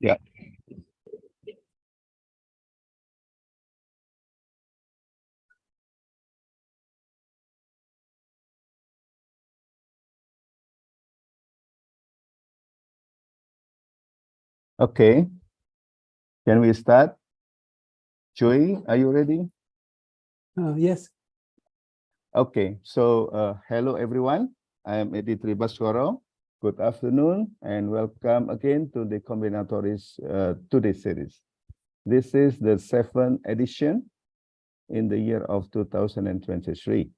Yeah. Okay. Can we start? Joey, are you ready? Yes. Okay. So, hello everyone. I am Edi Tribaswara. Good afternoon and welcome again to the Combinatorics today series. This is the 7th edition in the year of 2023.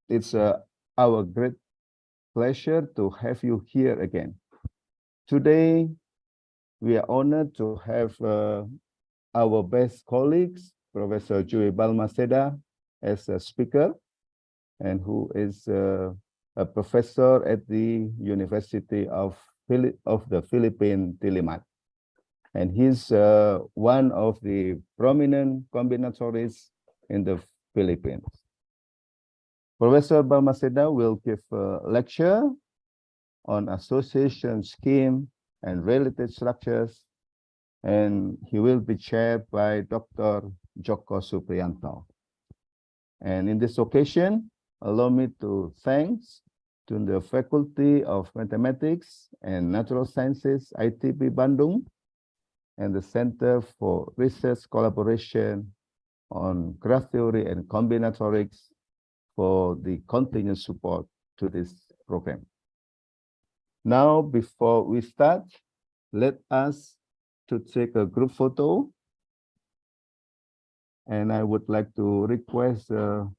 It's our great pleasure to have you here again. Today, we are honored to have our best colleagues, Professor Joey Balmaceda, as a speaker, and who is a professor at the University of the Philippines, Diliman. And he's one of the prominent combinatorists in the Philippines. Professor Balmaceda will give a lecture on association scheme and related structures, and he will be chaired by Dr. Joko Supriyanto. And in this occasion, allow me to thank to the Faculty of Mathematics and Natural Sciences, ITB Bandung, and the Center for Research Collaboration on Graph Theory and Combinatorics for the continuous support to this program. Now, before we start, let us to take a group photo. And I would like to request Ibu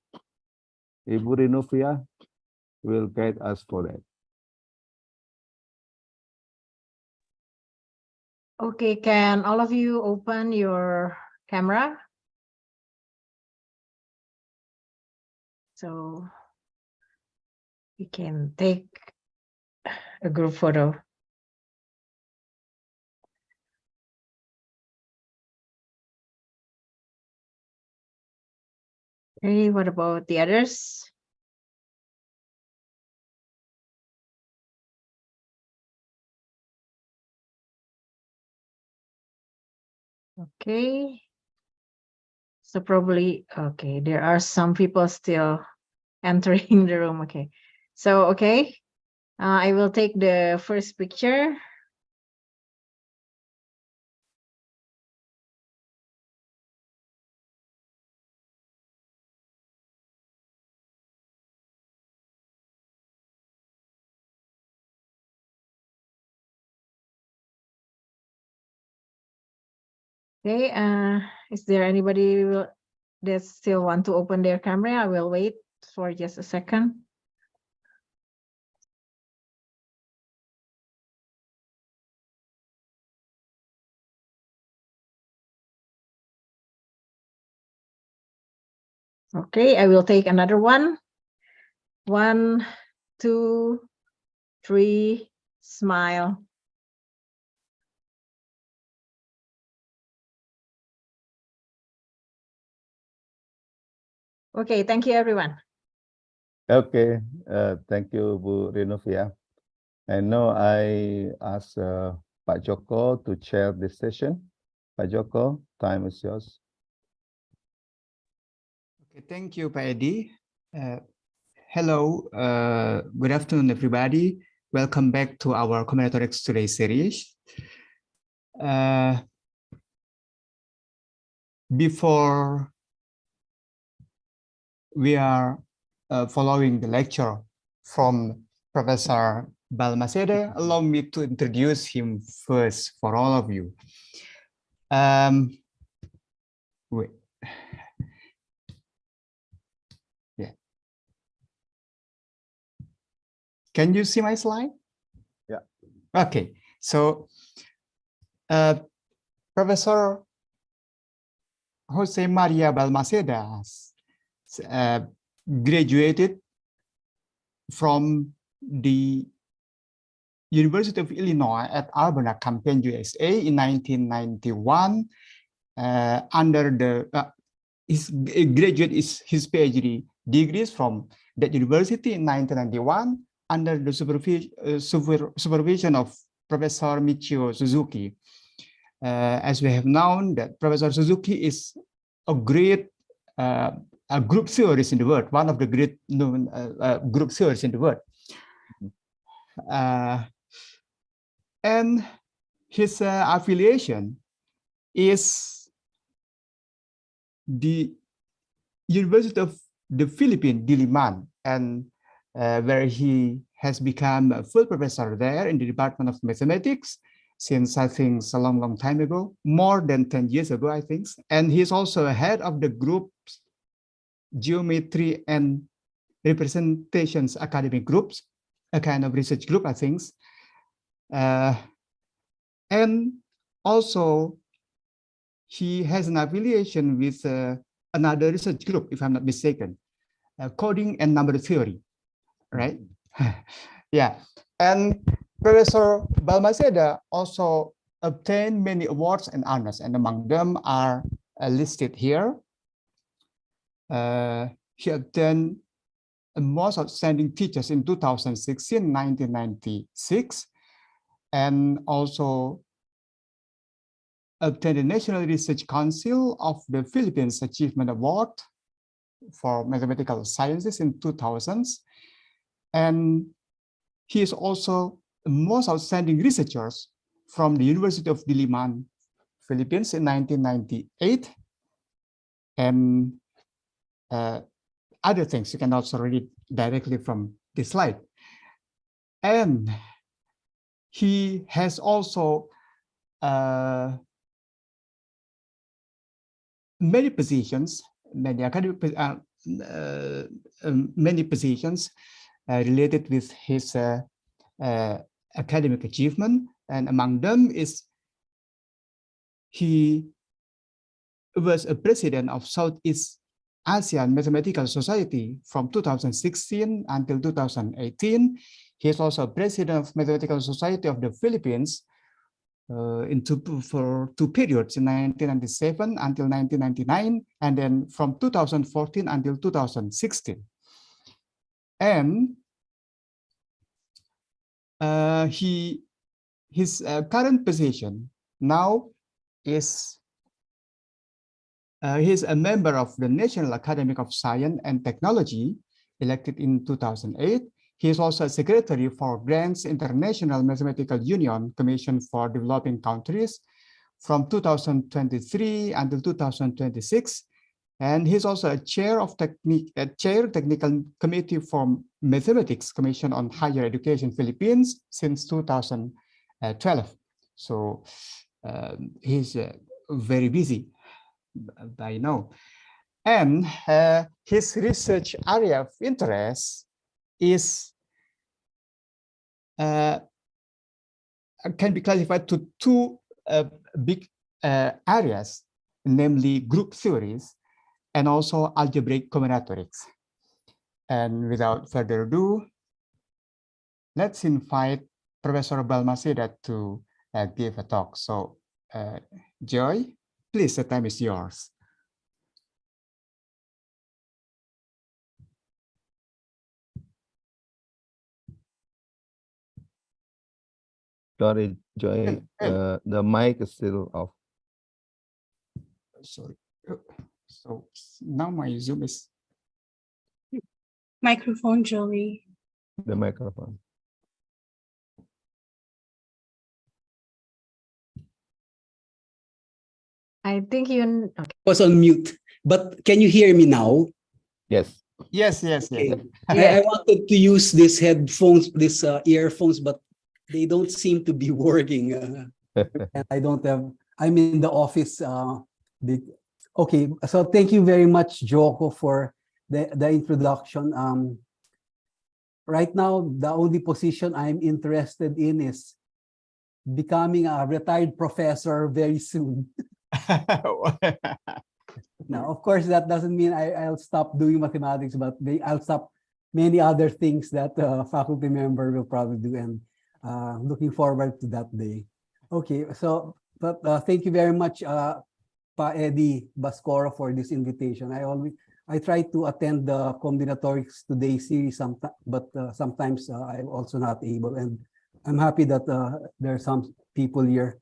Rinovia will guide us for that. Okay, can all of you open your camera? So you can take a group photo. Okay, what about the others? Okay. So probably, okay, there are some people still entering the room. Okay. So, okay, I will take the first picture. Okay, is there anybody that still want to open their camera? I will wait for just a second. Okay, I will take another one. 1, 2, 3, smile. Okay, thank you, everyone. Okay, thank you, Bu Rinovia. And now I ask Pak Joko to chair this session. Pak Joko, time is yours. Okay, thank you, Pak Edi. Hello, good afternoon, everybody. Welcome back to our Combinatorics Today series. Before we are following the lecture from Professor Balmaceda, allow me to introduce him first for all of you. Wait. Yeah. Can you see my slide? Yeah. Okay. So, Professor Jose Maria Balmaceda graduated from the University of Illinois at Urbana-Champaign, USA in 1991. Under the his PhD degrees from that university in 1991 under the supervision of Professor Michio Suzuki. As we have known that Professor Suzuki is a great group theorist in the world, one of the great known group theorists in the world. And his affiliation is the University of the Philippines, Diliman, and where he has become a full professor there in the Department of Mathematics since I think a long time ago, more than 10 years ago, I think. And he's also head of the group's Geometry and Representations academic groups, a kind of research group, I think. And also, he has an affiliation with another research group, if I'm not mistaken, coding and number theory, right? Yeah, and Professor Balmaceda also obtained many awards and honors, and among them are listed here. He obtained a most outstanding teachers in 2016, 1996, and also obtained the National Research Council of the Philippines Achievement Award for Mathematical Sciences in 2000s. And he is also the most outstanding researchers from the University of Diliman, Philippines in 1998. And other things you can also read it directly from this slide. And he has also many positions, many academic, many positions related with his academic achievement, and among them is he was a president of Southeast Asian Mathematical Society from 2016 until 2018. He is also president of Mathematical Society of the Philippines for two periods, in 1997 until 1999, and then from 2014 until 2016. And his current position now is he's a member of the National Academy of Science and Technology, elected in 2008. He is also a secretary for Grants International Mathematical Union Commission for Developing Countries from 2023 until 2026. And he's also a chair of Technical Committee for Mathematics Commission on Higher Education Philippines since 2012. So he's very busy by now. And his research area of interest is can be classified to two big areas, namely group theories and also algebraic combinatorics. And without further ado, let's invite Professor Balmaceda to give a talk. So, Joy, please, the time is yours. Sorry, Joy, the mic is still off. Sorry. So now my Zoom is... Microphone, Joey. The microphone. I think you okay. Was on mute, but can you hear me now? Yes. Yes, yes, yes. Okay. I wanted to use these headphones, these earphones, but they don't seem to be working. And I don't have, I'm in the office. Okay, so thank you very much, Joko, for the introduction. Right now, the only position I'm interested in is becoming a retired professor very soon. Now, of course, that doesn't mean I'll stop doing mathematics, but I'll stop many other things that a faculty member will probably do, and looking forward to that day. Okay, so but thank you very much, Pa Eddie Bascoro, for this invitation. I try to attend the Combinatorics Today series, but sometimes I'm also not able. And I'm happy that there are some people here.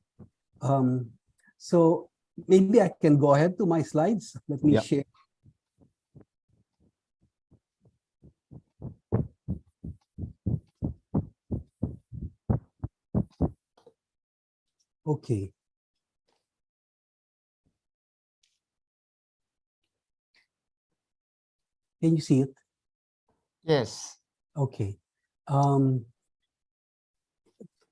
So maybe I can go ahead to my slides. Let me Yeah. share. Okay. Can you see it? Yes. Okay.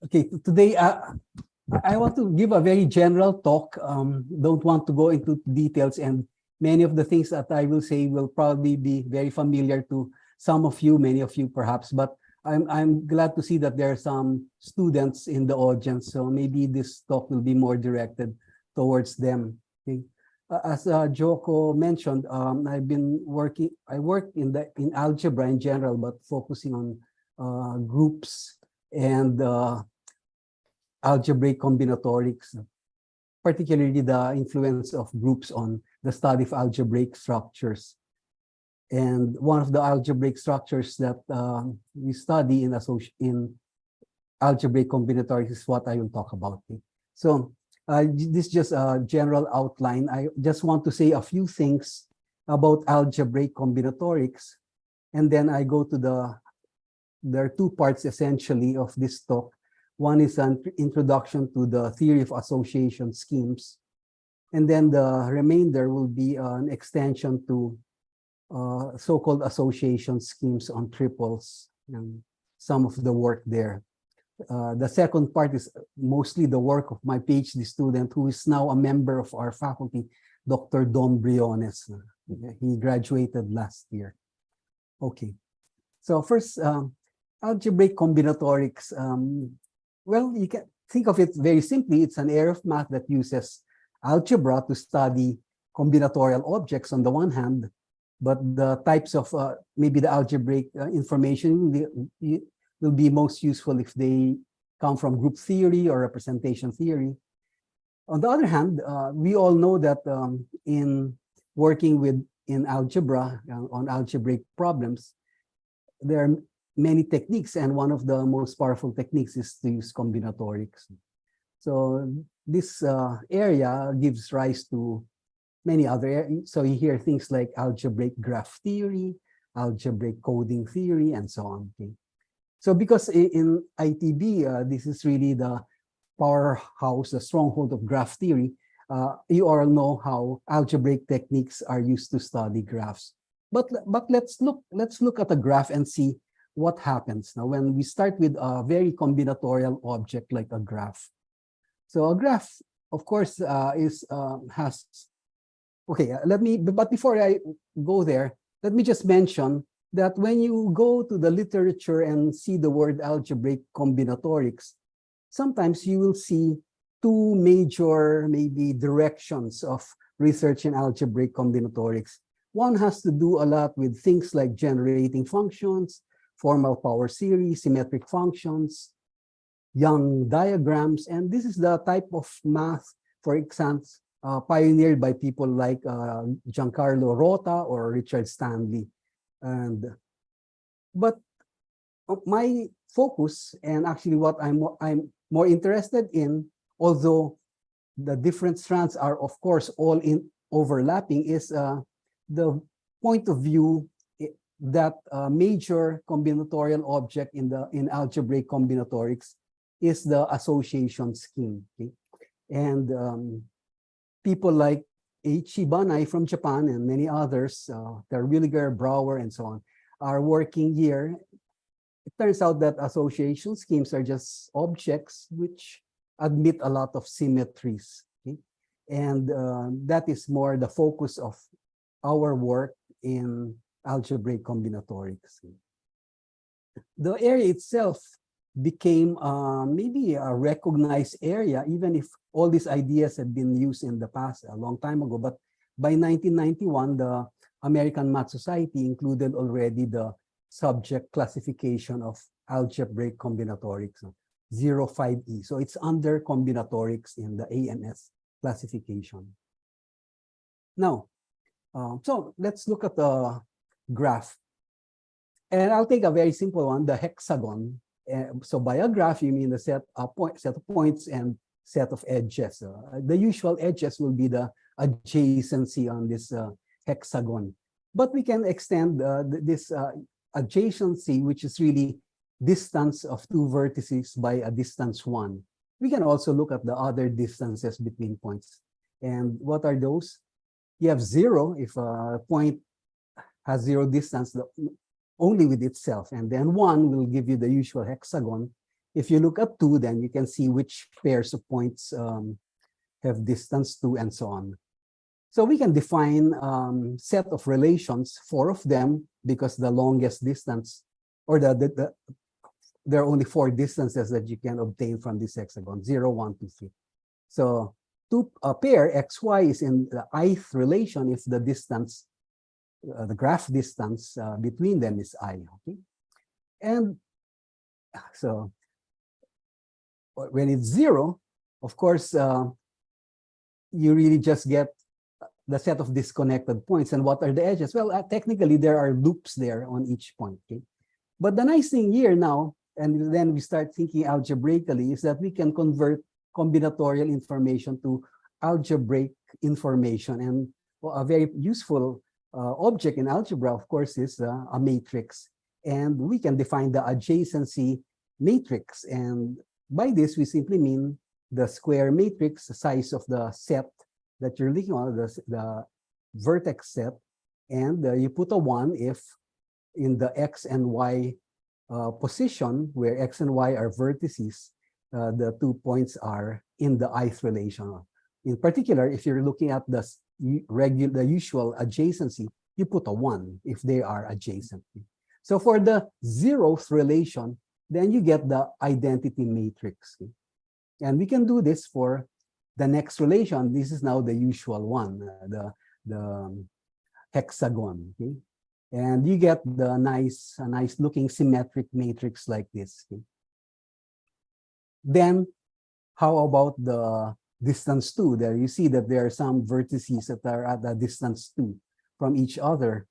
Okay, today I want to give a very general talk. Don't want to go into details, and many of the things that I will say will probably be very familiar to some of you, many of you perhaps, but I'm glad to see that there are some students in the audience, so maybe this talk will be more directed towards them. Okay. As Joko mentioned, I work in algebra in general, but focusing on groups and algebraic combinatorics, particularly the influence of groups on the study of algebraic structures. And one of the algebraic structures that we study in algebraic combinatorics is what I will talk about. So this is just a general outline. I just want to say a few things about algebraic combinatorics, and then I go to there are two parts essentially of this talk. One is an introduction to the theory of association schemes, and then the remainder will be an extension to so-called association schemes on triples and some of the work there. The second part is mostly the work of my PhD student, who is now a member of our faculty, Dr. Don Briones. He graduated last year. Okay, so first, algebraic combinatorics. Well, you can think of it very simply. It's an area of math that uses algebra to study combinatorial objects on the one hand, but the types of maybe the algebraic information will be most useful if they come from group theory or representation theory. On the other hand, we all know that in working in algebra on algebraic problems, there are many techniques, and one of the most powerful techniques is to use combinatorics. So this area gives rise to many other areas. So you hear things like algebraic graph theory, algebraic coding theory, and so on. Okay. So because in ITB, this is really the powerhouse, the stronghold of graph theory, you all know how algebraic techniques are used to study graphs. But let's look at a graph and see what happens now when we start with a very combinatorial object like a graph. So a graph, of course, has. Okay, but before I go there, let me just mention that when you go to the literature and see the word algebraic combinatorics, sometimes you will see two major maybe directions of research in algebraic combinatorics. One has to do a lot with things like generating functions, formal power series, symmetric functions, Young diagrams, and this is the type of math, for example, pioneered by people like Giancarlo Rota or Richard Stanley. But my focus, and actually what I'm more interested in, although the different strands are of course all overlapping, is the point of view that major combinatorial object in algebraic combinatorics is the association scheme. Okay? And people like Eiichi Banai from Japan and many others, Terwilliger, Brouwer, and so on, are working here. It turns out that association schemes are just objects which admit a lot of symmetries. Okay? And that is more the focus of our work in algebraic combinatorics. The area itself became maybe a recognized area, even if all these ideas had been used in the past a long time ago. But by 1991, the American Math Society included already the subject classification of algebraic combinatorics, 05E. So it's under combinatorics in the AMS classification. Now, so let's look at the graph. And I'll take a very simple one, the hexagon. So by a graph, you mean the set of points and set of edges. The usual edges will be the adjacency on this hexagon. But we can extend this adjacency, which is really distance of two vertices by a distance 1. We can also look at the other distances between points. And what are those? You have 0 if a point has 0 distance only with itself. And then 1 will give you the usual hexagon. If you look at 2, then you can see which pairs of points have distance 2 and so on. So we can define set of relations, 4 of them, because the longest distance, or there are only 4 distances that you can obtain from this hexagon, 0, 1, 2, 3. So a pair xy is in the ith relation if the distance, the graph distance between them is I. Okay, and so when it's 0, of course, you really just get the set of disconnected points. And what are the edges? Well, technically, there are loops there on each point. Okay? But the nice thing here now, and then we start thinking algebraically, is that we can convert combinatorial information to algebraic information. And a very useful object in algebra, of course, is a matrix. And we can define the adjacency matrix. And by this, we simply mean the square matrix, the size of the set that you're looking at, the vertex set, and you put a 1 if in the x and y position, where x and y are vertices, the 2 points are in the ith relation. In particular, if you're looking at the usual adjacency, you put a 1 if they are adjacent. So for the 0th relation, then you get the identity matrix. And we can do this for the next relation. This is now the usual one, the hexagon. Okay? And you get the nice looking symmetric matrix like this. Okay? Then how about the distance 2? There you see that there are some vertices that are at a distance 2 from each other.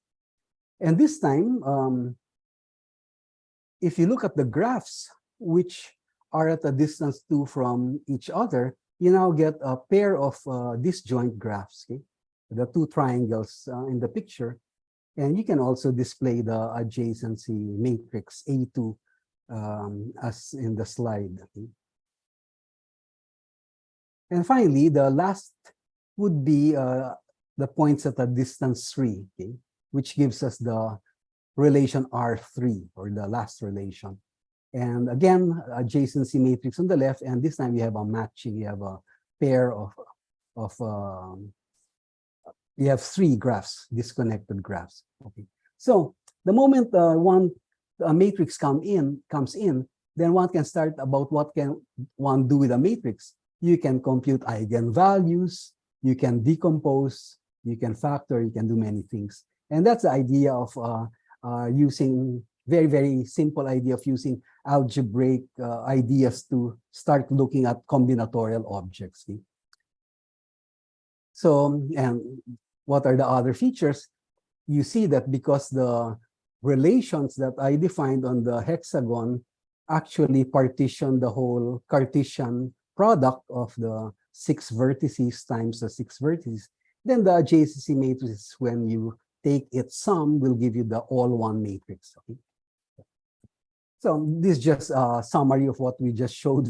And this time, if you look at the graphs which are at a distance 2 from each other, you now get a pair of disjoint graphs, okay? The 2 triangles in the picture. And you can also display the adjacency matrix A2 as in the slide. Okay? And finally, the last would be the points at a distance 3, okay? Which gives us the relation R3, or the last relation. And again, adjacency matrix on the left, and this time we have a matching. You have a pair you have 3 graphs, disconnected graphs. Okay. So the moment a matrix comes in, then one can start about what can one do with a matrix. You can compute eigenvalues, you can decompose, you can factor, you can do many things. And that's the idea of using very, very simple idea of using algebraic ideas to start looking at combinatorial objects. Okay? So, and what are the other features? You see that because the relations that I defined on the hexagon actually partition the whole Cartesian product of the 6 vertices times the 6 vertices, then the adjacency matrix, when you take its sum, will give you the all-one matrix. Okay? So this is just a summary of what we just showed,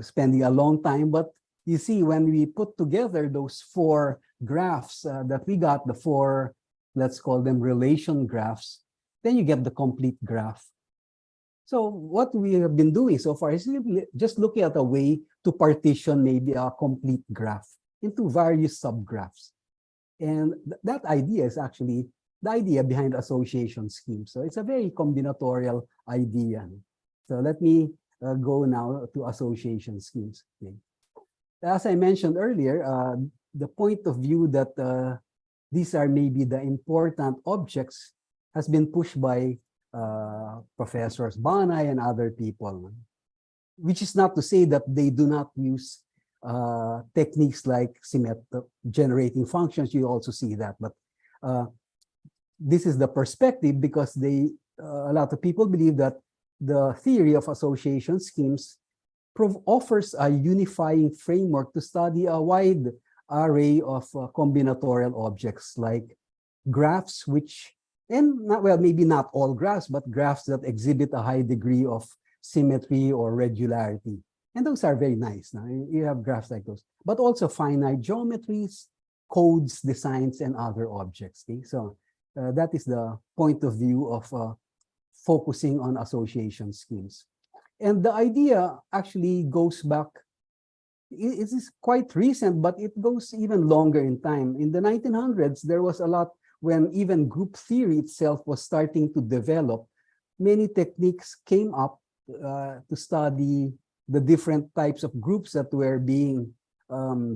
spending a long time. But you see, when we put together those 4 graphs that we got, the 4, let's call them relation graphs, then you get the complete graph. So what we have been doing so far is just looking at a way to partition maybe a complete graph into various subgraphs. And that idea is actually the idea behind association schemes. So it's a very combinatorial idea. So let me go now to association schemes. Okay. As I mentioned earlier, the point of view that these are maybe the important objects has been pushed by Professors Banai and other people, which is not to say that they do not use techniques like generating functions. You also see that, but this is the perspective because a lot of people believe that the theory of association schemes offers a unifying framework to study a wide array of combinatorial objects like graphs, maybe not all graphs, but graphs that exhibit a high degree of symmetry or regularity. And those are very nice. Now, you have graphs like those, but also finite geometries, codes, designs, and other objects. Okay? So that is the point of view of focusing on association schemes. And the idea actually goes back, it is quite recent, but it goes even longer in time. In the 1900s, there was a lot when even group theory itself was starting to develop. Many techniques came up to study the different types of groups that were being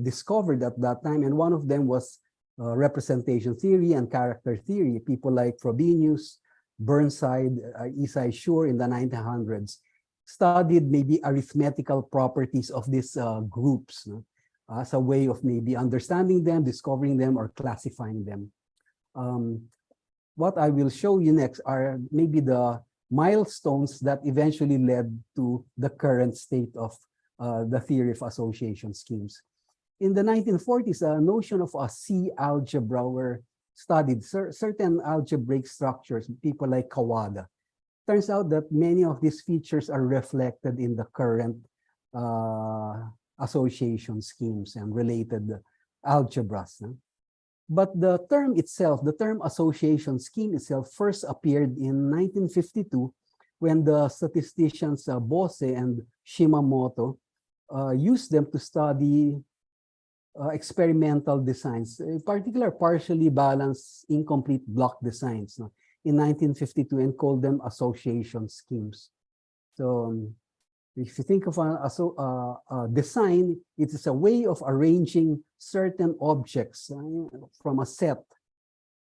discovered at that time. And one of them was representation theory and character theory. People like Frobenius, Burnside, Isai Schur in the 1900s studied maybe arithmetical properties of these groups, as a way of maybe understanding them, discovering them, or classifying them. What I will show you next are maybe the milestones that eventually led to the current state of the theory of association schemes. In the 1940s, a notion of a C algebra were studied, certain algebraic structures, people like Kawada. Turns out that many of these features are reflected in the current association schemes and related algebras. But the term itself, the term association scheme itself, first appeared in 1952 when the statisticians Bose and Shimamoto used them to study experimental designs, in particular partially balanced incomplete block designs in 1952, and called them association schemes. So if you think of a design, it is a way of arranging certain objects from a set,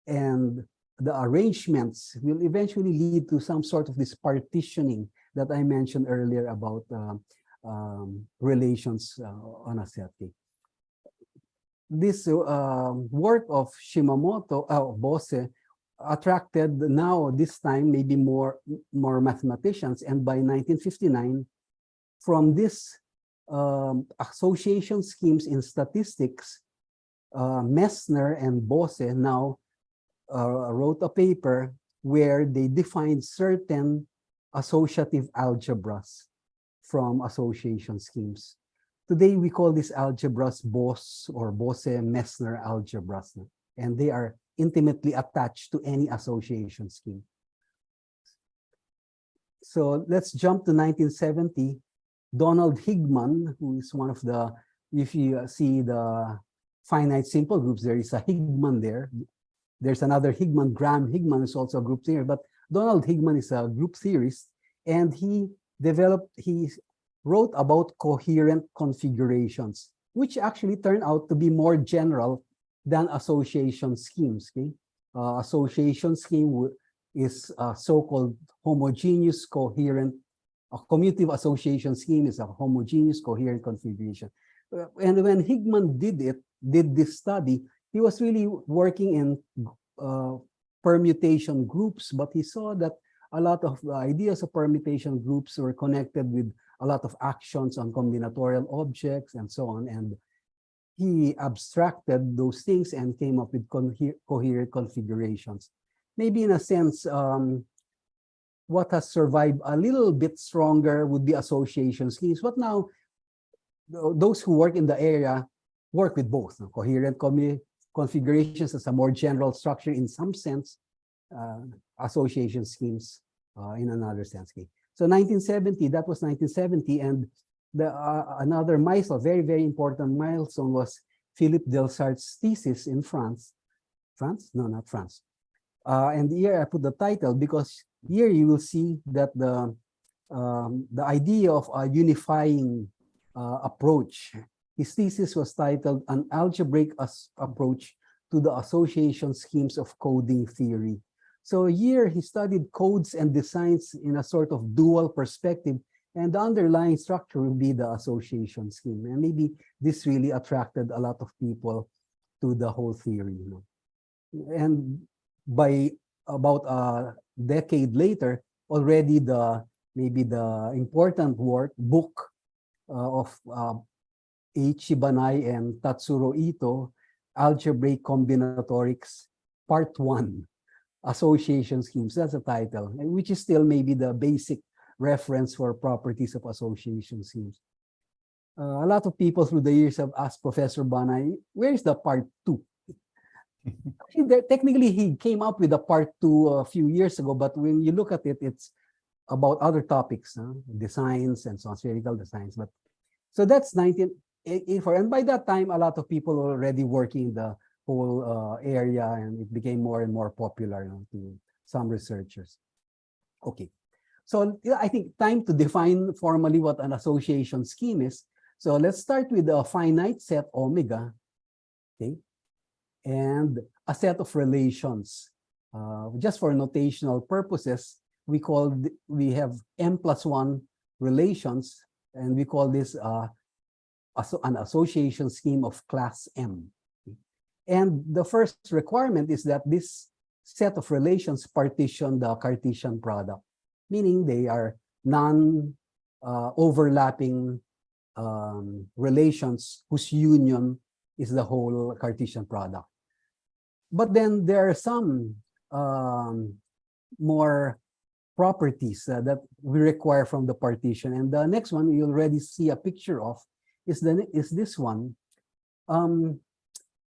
and the arrangements will eventually lead to some sort of this partitioning that I mentioned earlier about relations on a set. This work of Shimamoto, Bose, attracted now this time maybe more mathematicians, and by 1959, from this association schemes in statistics, Mesner and Bose now wrote a paper where they defined certain associative algebras from association schemes. Today, we call these algebras Bose or BoseMesner Algebras, and they are intimately attached to any association scheme. So let's jump to 1970. Donald Higman, who is one of the, if you see the finite simple groups, there is a Higman there. There's another Higman, Graham Higman is also a group theorist, but Donald Higman is a group theorist, and he wrote about coherent configurations, which actually turned out to be more general than association schemes. Okay? Association scheme is a so-called homogeneous coherent. A commutative association scheme is a homogeneous coherent configuration. And when Higman did this study, he was really working in permutation groups, but he saw that a lot of the ideas of permutation groups were connected with a lot of actions on combinatorial objects and so on. And he abstracted those things and came up with coherent configurations. Maybe in a sense, what has survived a little bit stronger would be association schemes. But now, those who work in the area work with both. Coherent configurations as a more general structure in some sense, association schemes in another sense. So 1970, that was 1970, and another milestone, very, very important milestone, was Philippe Delsarte's thesis in France. France? No, not France. And here I put the title because here you will see that the idea of a unifying approach. His thesis was titled "An Algebraic Approach to the Association Schemes of Coding Theory." So here he studied codes and designs in a sort of dual perspective, and the underlying structure will be the association scheme. And maybe this really attracted a lot of people to the whole theory. And by about a decade later, already the maybe the important book of H. Ibanai and Tatsuro Ito, Algebraic Combinatorics, Part 1, Association Schemes. That's the title, which is still maybe the basic reference for properties of association schemes. A lot of people through the years have asked Professor Banai, where is the Part 2? Technically, he came up with the Part 2 a few years ago, but when you look at it, it's about other topics, designs and so on, spherical designs. But so that's 1984, and by that time, a lot of people were already working in the whole area, and it became more and more popular to some researchers. Okay, so I think time to define formally what an association scheme is. So let's start with the finite set omega, okay, and a set of relations. Just for notational purposes, we have m+1 relations, and we call this an association scheme of class M. And the first requirement is that this set of relations partition the Cartesian product, meaning they are non-overlapping relations whose union is the whole Cartesian product. But then there are some more properties that we require from the partition. And the next one you already see a picture of is this one.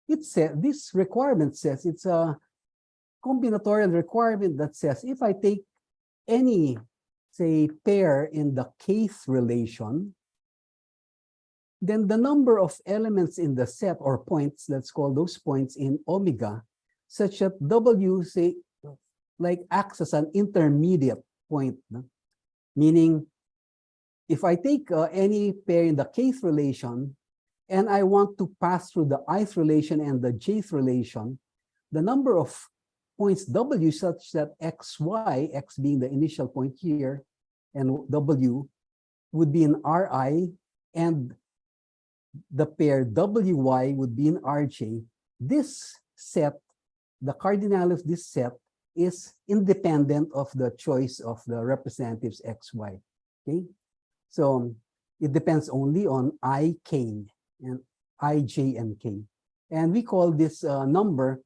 This requirement says it's a combinatorial requirement that says if I take any, say, pair in the kth relation, then the number of elements in the set or points, let's call those points in omega, such that W, say, like acts as an intermediate point, meaning if I take any pair in the kth relation and I want to pass through the ith relation and the jth relation, the number of points W such that xy, x being the initial point here, and W would be in Ri, and the pair WY would be in Rj. This set, the cardinality of this set, is independent of the choice of the representatives xy. Okay, so it depends only on ik and ij and k, and we call this number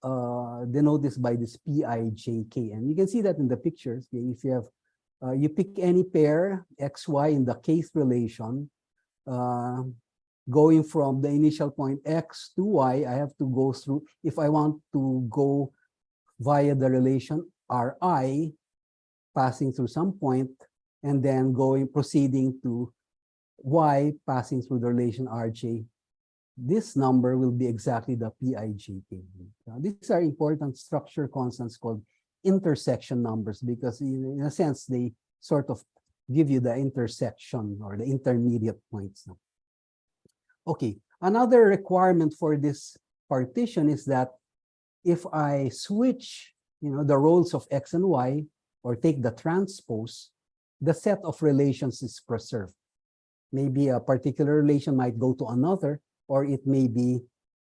denote this by this pijk, and you can see that in the pictures. Okay? If you have you pick any pair xy in the kth relation, going from the initial point x to y, I have to go through, if I want to go via the relation Ri, passing through some point, and then proceeding to y, passing through the relation Rj, this number will be exactly the Pijk. These are important structure constants called intersection numbers, because in a sense, they sort of give you the intersection or the intermediate points. Okay, another requirement for this partition is that if I switch, the roles of x and y, or take the transpose, the set of relations is preserved. Maybe a particular relation might go to another, or it may be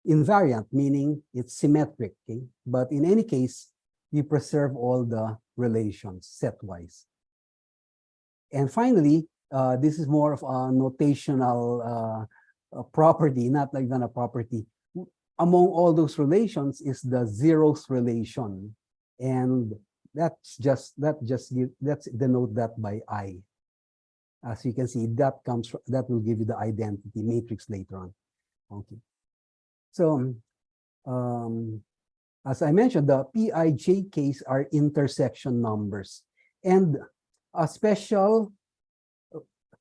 invariant, meaning it's symmetric. Okay? But in any case, you preserve all the relations set-wise. And finally, this is more of a notational property, not like a property. Among all those relations is the zeroth relation, and that's denote that by I. As you can see, that will give you the identity matrix later on. Okay. So, as I mentioned, the Pijk's are intersection numbers, and a special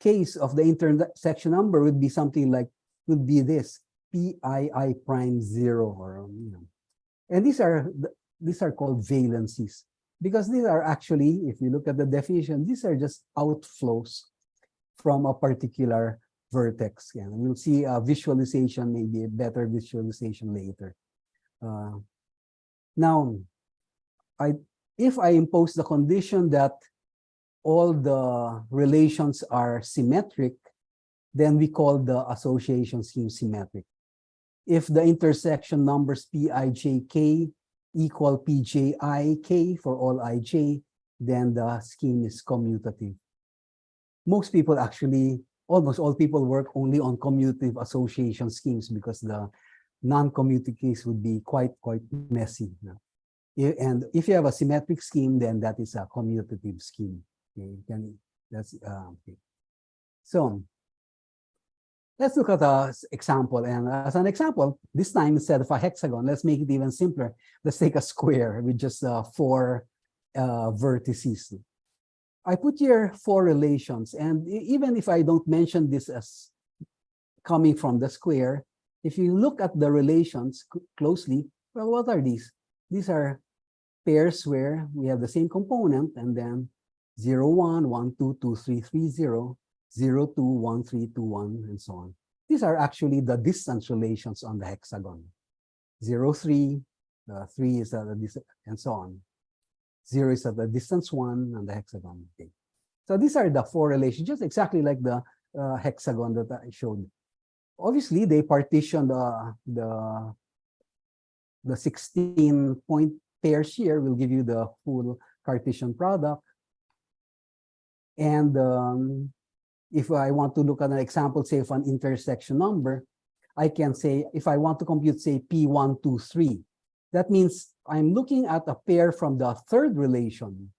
case of the intersection number would be something like this Pii prime 0, or and these are called valencies, because these are actually, if you look at the definition, these are just outflows from a particular vertex. And we'll see a visualization, maybe a better visualization later. Now, if I impose the condition that all the relations are symmetric, then we call the association scheme symmetric. If the intersection numbers Pijk equal Pjik for all ij, then the scheme is commutative. most people actually, almost all people work only on commutative association schemes because the non-commutative case would be quite messy. And if you have a symmetric scheme, then that is a commutative scheme. Okay, that's okay. So let's look at an example. And as an example, this time instead of a hexagon, let's make it even simpler. Let's take a square with just 4 vertices. I put here 4 relations. And even if I don't mention this as coming from the square, if you look at the relations closely, well, what are these? These are pairs where we have the same component and then 0, 1, 1, 2, 2, 3, 3, 0, 0, 2, 1, 3, 2, 1, and so on. These are actually the distance relations on the hexagon. 0, 3, 3 is at the distance, and so on. 0 is at the distance 1 on the hexagon. Okay. So these are the 4 relations, just exactly like the hexagon that I showed. Obviously, they partition the 16-point pairs here will give you the full Cartesian product. And if I want to look at an example, say, of an intersection number, I can say, if I want to compute, say, P1, 2, 3, that means I'm looking at a pair from the third relation,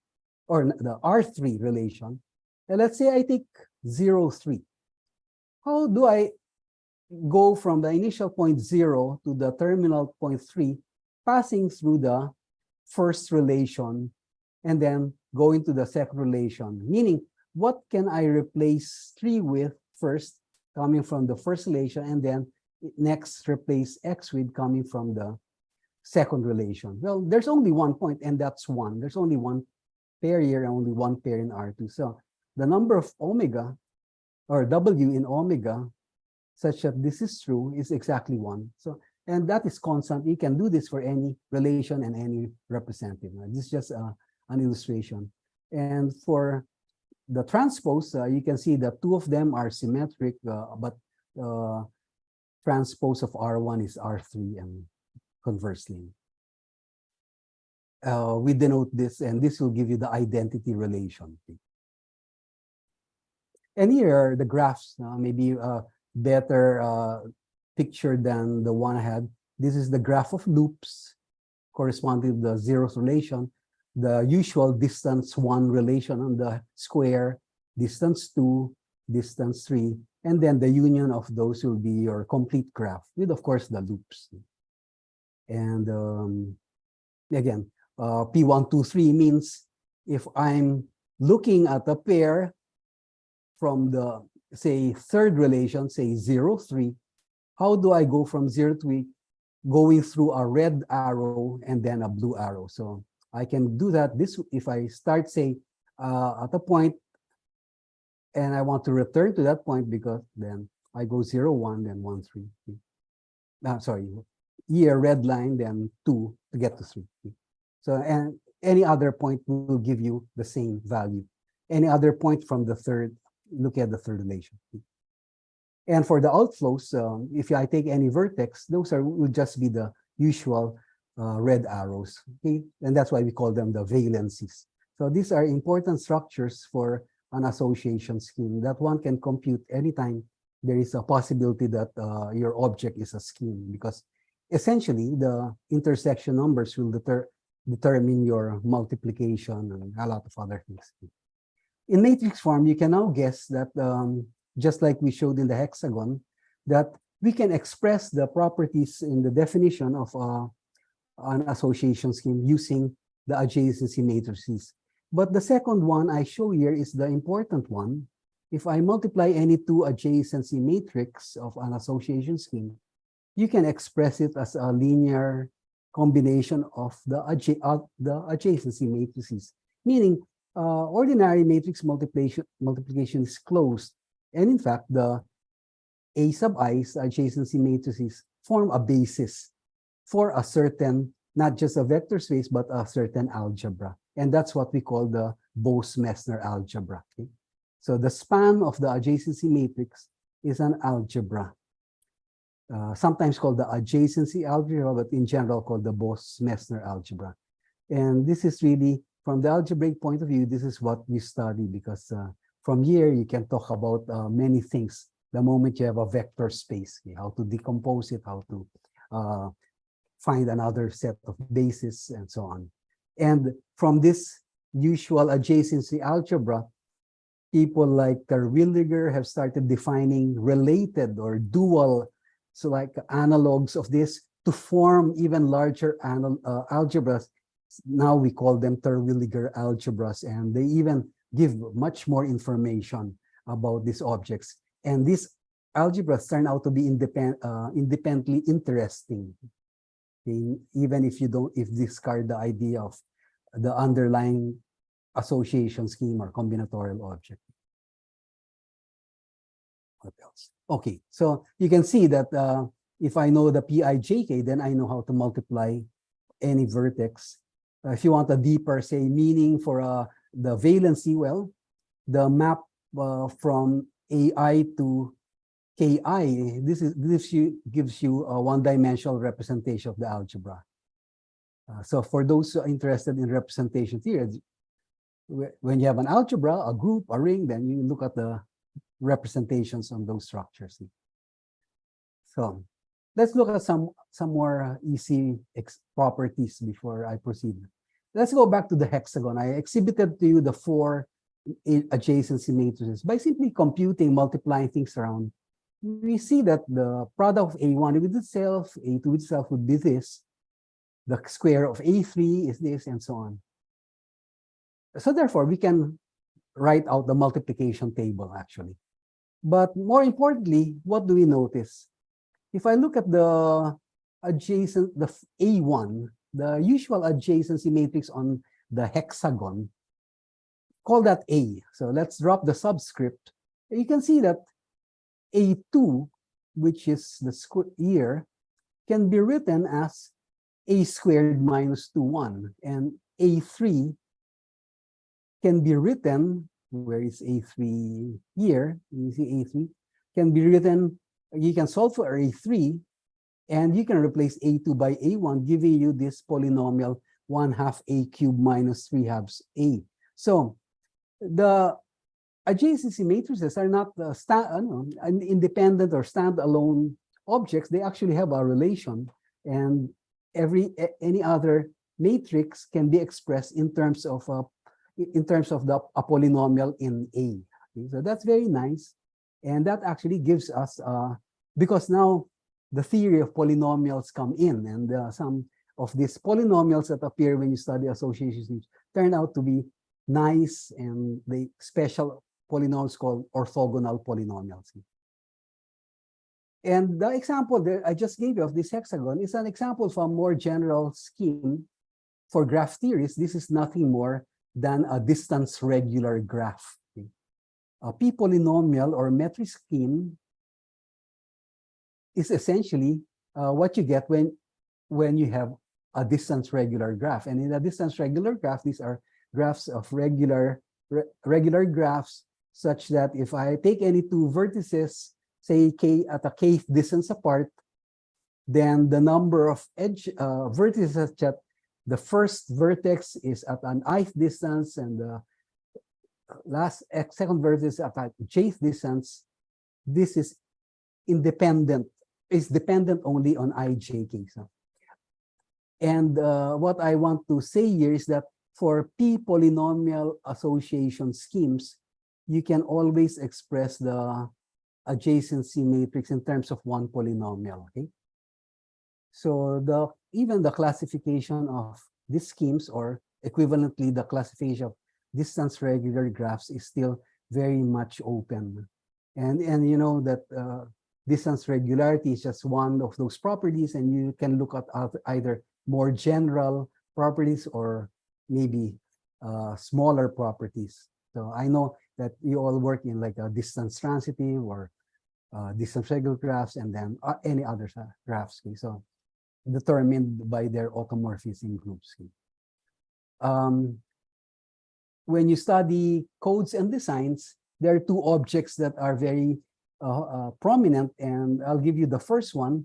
or the R3 relation. And let's say I take 0, 3. How do I go from the initial point 0 to the terminal point 3, passing through the first relation and then going to the second relation? Meaning, what can I replace 3 with first, coming from the first relation, and then next replace x with coming from the second relation? Well, there's only one point, and that's 1. There's only one pair here and only one pair in R2. So the number of omega, or W in omega, such that this is true, is exactly 1. So, and that is constant. You can do this for any relation and any representative. This is just an illustration. And for the transpose, you can see that 2 of them are symmetric, but transpose of R1 is R3, and conversely. We denote this, and this will give you the identity relation. And here are the graphs, maybe better picture than the one I had. This is the graph of loops corresponding to the zeroth relation, the usual distance 1 relation on the square, distance 2, distance 3, and then the union of those will be your complete graph with, of course, the loops. And again, P1, 2, 3 means if I'm looking at a pair from the, say, third relation, say 0, 3, how do I go from 0 to 3? Going through a red arrow and then a blue arrow. So I can do that. This, if I start, say, at a point and I want to return to that point, because then I go 0, 1, then 1, 3. Sorry, here red line, then 2 to get to 3. So, and any other point will give you the same value. Any other point from the third, look at the third relation. And for the outflows, if I take any vertex, those will just be the usual red arrows. Okay? And that's why we call them the valencies. So these are important structures for an association scheme that one can compute anytime there is a possibility that your object is a scheme, because essentially the intersection numbers will determine your multiplication and a lot of other things. In matrix form, you can now guess that just like we showed in the hexagon, that we can express the properties in the definition of an association scheme using the adjacency matrices. But the second one I show here is the important one. If I multiply any 2 adjacency matrix of an association scheme, you can express it as a linear combination of the adjacency matrices, meaning ordinary matrix multiplication is closed. And in fact, the A sub i's adjacency matrices form a basis for a certain, not just a vector space, but a certain algebra. And that's what we call the BoseMesner Algebra. Okay? So the span of the adjacency matrix is an algebra, sometimes called the adjacency algebra, but in general called the BoseMesner Algebra. And this is really, from the algebraic point of view, this is what we study, because from here, you can talk about many things. The moment you have a vector space, okay, how to decompose it, how to find another set of bases, and so on. And from this usual adjacency algebra, people like Terwilliger have started defining related or dual, so like analogs of this to form even larger algebras. Now we call them Terwilliger algebras, and they even give much more information about these objects. And these algebras turn out to be independently interesting, okay? Even if you discard the idea of the underlying association scheme or combinatorial object. What else? Okay, so you can see that if I know the Pijk, then I know how to multiply any vertex. If you want a deeper, say, meaning for the valency, well, the map from AI to KI, this gives you a one-dimensional representation of the algebra. So for those who are interested in representation theory, when you have an algebra, a group, a ring, then you look at the representations on those structures. So let's look at some more easy properties before I proceed. Let's go back to the hexagon. I exhibited to you the 4 adjacency matrices. By simply computing, multiplying things around, we see that the product of A1 with itself, A2 with itself would be this. The square of A3 is this, and so on. So therefore, we can write out the multiplication table, actually. But more importantly, what do we notice? If I look at the adjacent, the A1, the usual adjacency matrix on the hexagon, call that A. So let's drop the subscript. You can see that A2, which is the square here, can be written as A squared minus 2(1), and A3 can be written, where is A3 here? You see A3 can be written, you can solve for A3, and you can replace A2 by A1, giving you this polynomial 1/2 A cubed minus 3/2 A. So the adjacency matrices are not independent or standalone objects. They actually have a relation, and any other matrix can be expressed in terms of a polynomial in A. Okay, so that's very nice, and that actually gives us because now the theory of polynomials come in, and some of these polynomials that appear when you study associations turn out to be nice, and the special polynomials called orthogonal polynomials. And the example that I just gave you of this hexagon is an example from a more general scheme for graph theories. This is nothing more than a distance regular graph. Okay? A P polynomial or metric scheme is essentially what you get when you have a distance regular graph. And in a distance regular graph, these are graphs of regular graphs, such that if I take any 2 vertices, say k at a kth distance apart, then the number of vertices such that the first vertex is at an ith distance, and the second vertex at a jth distance. This is independent. Is dependent only on ijk. So. And what I want to say here is that for P polynomial association schemes, you can always express the adjacency matrix in terms of one polynomial. Okay. So even the classification of these schemes, or equivalently the classification of distance regular graphs, is still very much open. And you know that distance regularity is just one of those properties, and you can look at either more general properties or maybe smaller properties. So I know that you all work in like a distance transitive or distance regular graphs, and then any other graphs. Okay? So determined by their automorphism groups. Okay? When you study codes and designs, there are 2 objects that are very prominent, and I'll give you the first one,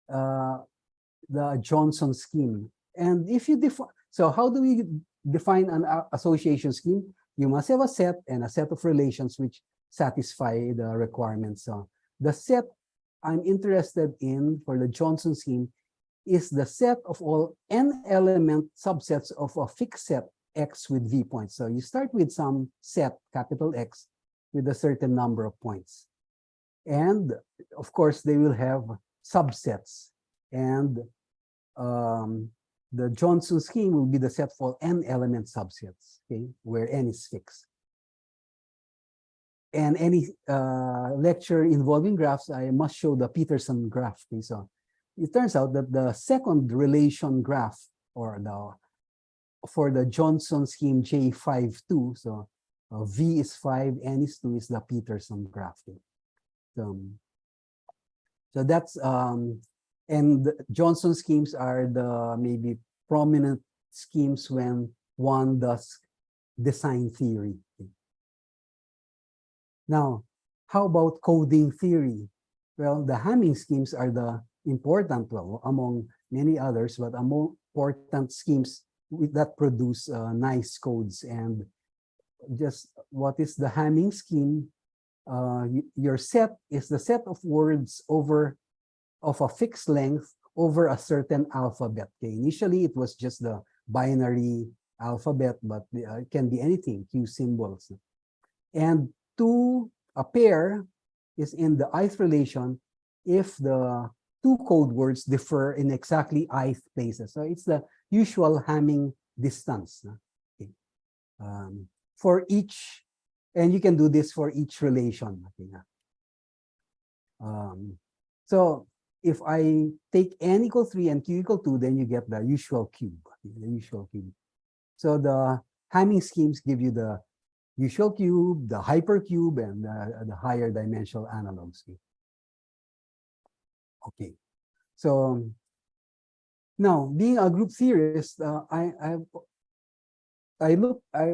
the Johnson scheme. And if you define, so how do we define an association scheme? you must have a set and a set of relations which satisfy the requirements. So the set I'm interested in for the Johnson scheme is the set of all n element subsets of a fixed set X with V points. So you start with some set, capital X, with a certain number of points. And of course, they will have subsets. And the Johnson scheme will be the set for n element subsets, okay, where n is fixed. And any lecture involving graphs, I must show the Peterson graph. Okay? So it turns out that the second relation graph, or for the Johnson scheme J52, so V is 5, N is 2 is the Peterson graph. Okay? So that's and the Johnson schemes are the maybe prominent schemes when one does design theory. Okay? Now, how about coding theory? Well, the Hming schemes are the important, well, among many others, but among important schemes that produce nice codes. And just what is the Hming scheme? Your set is the set of words of a fixed length over a certain alphabet. Okay? Initially, it was just the binary alphabet, but it can be anything, Q symbols. And a pair is in the ith relation if the two code words differ in exactly ith places. So it's the usual Hamming distance. Okay. For each, and you can do this for each relation. Okay. So if I take n equal 3 and q equal 2, then you get the usual cube. Okay, the usual cube. So the Hamming schemes give you the usual cube, the hypercube, and the higher dimensional analogs. Okay, so now being a group theorist, I'm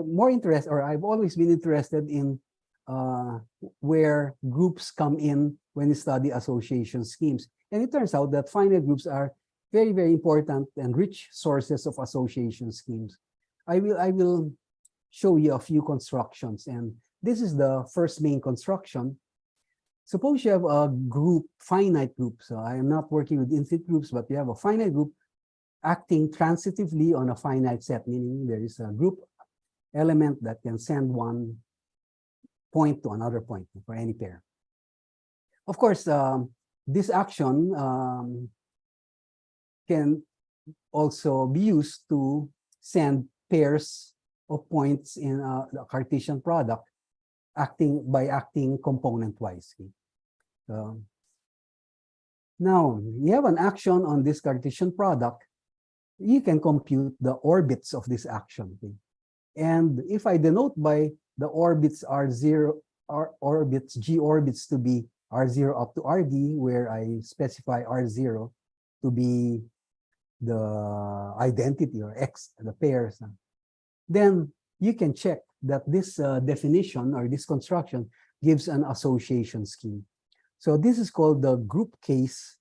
more interested, or I've always been interested in where groups come in when you study association schemes. And it turns out that finite groups are very, very important and rich sources of association schemes. I will show you a few constructions, and this is the first main construction. Suppose you have a group, finite group. So I am not working with infinite groups, but you have a finite group acting transitively on a finite set, meaning there is a group element that can send one point to another point for any pair. Of course, this action can also be used to send pairs of points in the Cartesian product by acting component-wise. Now, you have an action on this Cartesian product. You can compute the orbits of this action. Okay? And if I denote by the orbits R0, orbits, G orbits to be R0 up to RD, where I specify R0 to be the identity or X, the pairs, then you can check that this definition or this construction gives an association scheme. So this is called the group case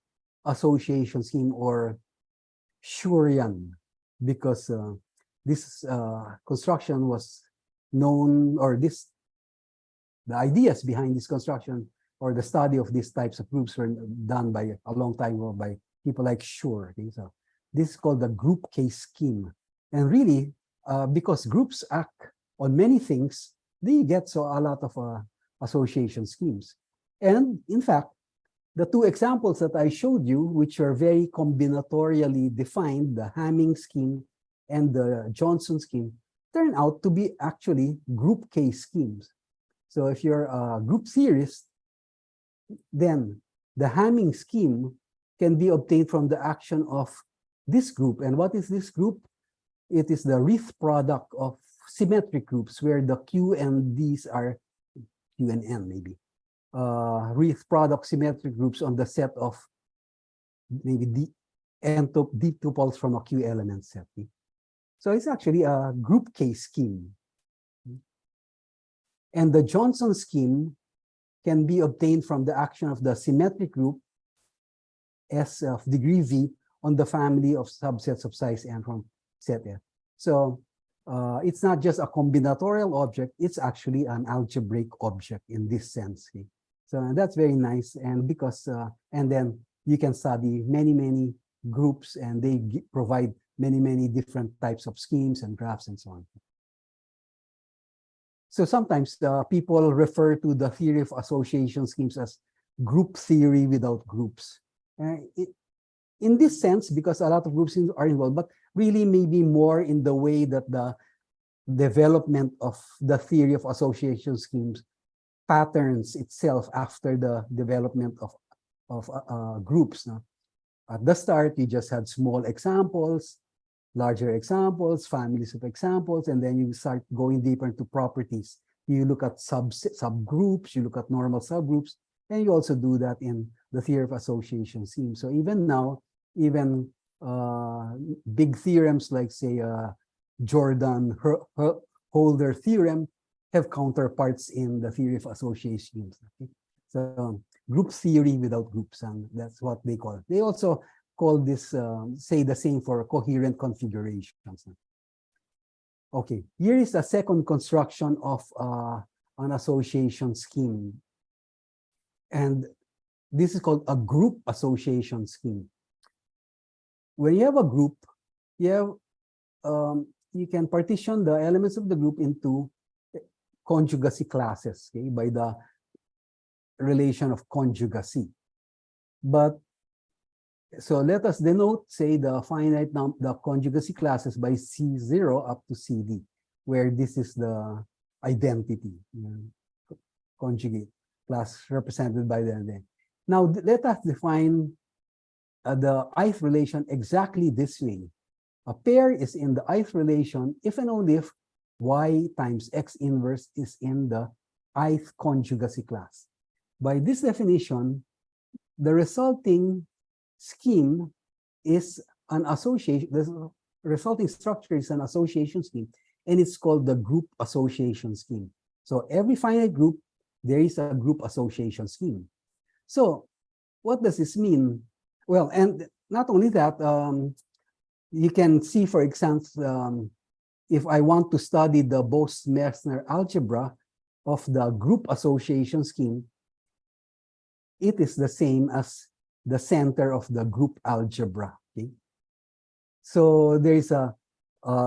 association scheme, or Schurian, because this construction was known, or the ideas behind this construction or the study of these types of groups were done by a long time ago by people like Schur. Okay? So this is called the group case scheme. And really, because groups act on many things, they get a lot of association schemes. And in fact, the two examples that I showed you, which are very combinatorially defined, the Hming scheme and the Johnson scheme, turn out to be actually group case schemes. So if you're a group theorist, then the Hming scheme can be obtained from the action of this group. And what is this group? It is the Rith product of symmetric groups where the Q and D's are Q and N maybe. Rith product symmetric groups on the set of maybe D tuples from a Q element set. So it's actually a group case scheme. And the Johnson scheme can be obtained from the action of the symmetric group S of degree V on the family of subsets of size n from set F. So it's not just a combinatorial object, it's actually an algebraic object in this sense. Okay? So that's very nice. And because, and then you can study many groups, and they provide many different types of schemes and graphs and so on. So sometimes people refer to the theory of association schemes as group theory without groups. In this sense, because a lot of groups are involved, but really maybe more in the way that the development of the theory of association schemes patterns itself after the development of groups. No? At the start, you just had small examples, larger examples, families of examples, and then you start going deeper into properties. You look at subgroups, you look at normal subgroups, and you also do that in the theory of association schemes. So even now, even big theorems like, say, Jordan-Holder theorem have counterparts in the theory of association schemes. Okay? So group theory without groups, and that's what they call it. They also call this, say the same for coherent configurations. Okay, here is a second construction of an association scheme. And this is called a group association scheme. When you have a group, you have, you can partition the elements of the group into conjugacy classes, okay, by the relation of conjugacy. But so let us denote, say, the conjugacy classes by C0 up to CD, where this is the identity, conjugate class represented by the. Now let us define the ith relation exactly this way. A pair is in the ith relation if and only if y times x inverse is in the ith conjugacy class. By this definition, the resulting scheme is an association, the resulting structure is an association scheme, and it's called the group association scheme. So every finite group, there is a group association scheme. So what does this mean? Well, and not only that, you can see, for example, if I want to study the BoseMesner algebra of the group association scheme, it is the same as the center of the group algebra. Okay? So there is a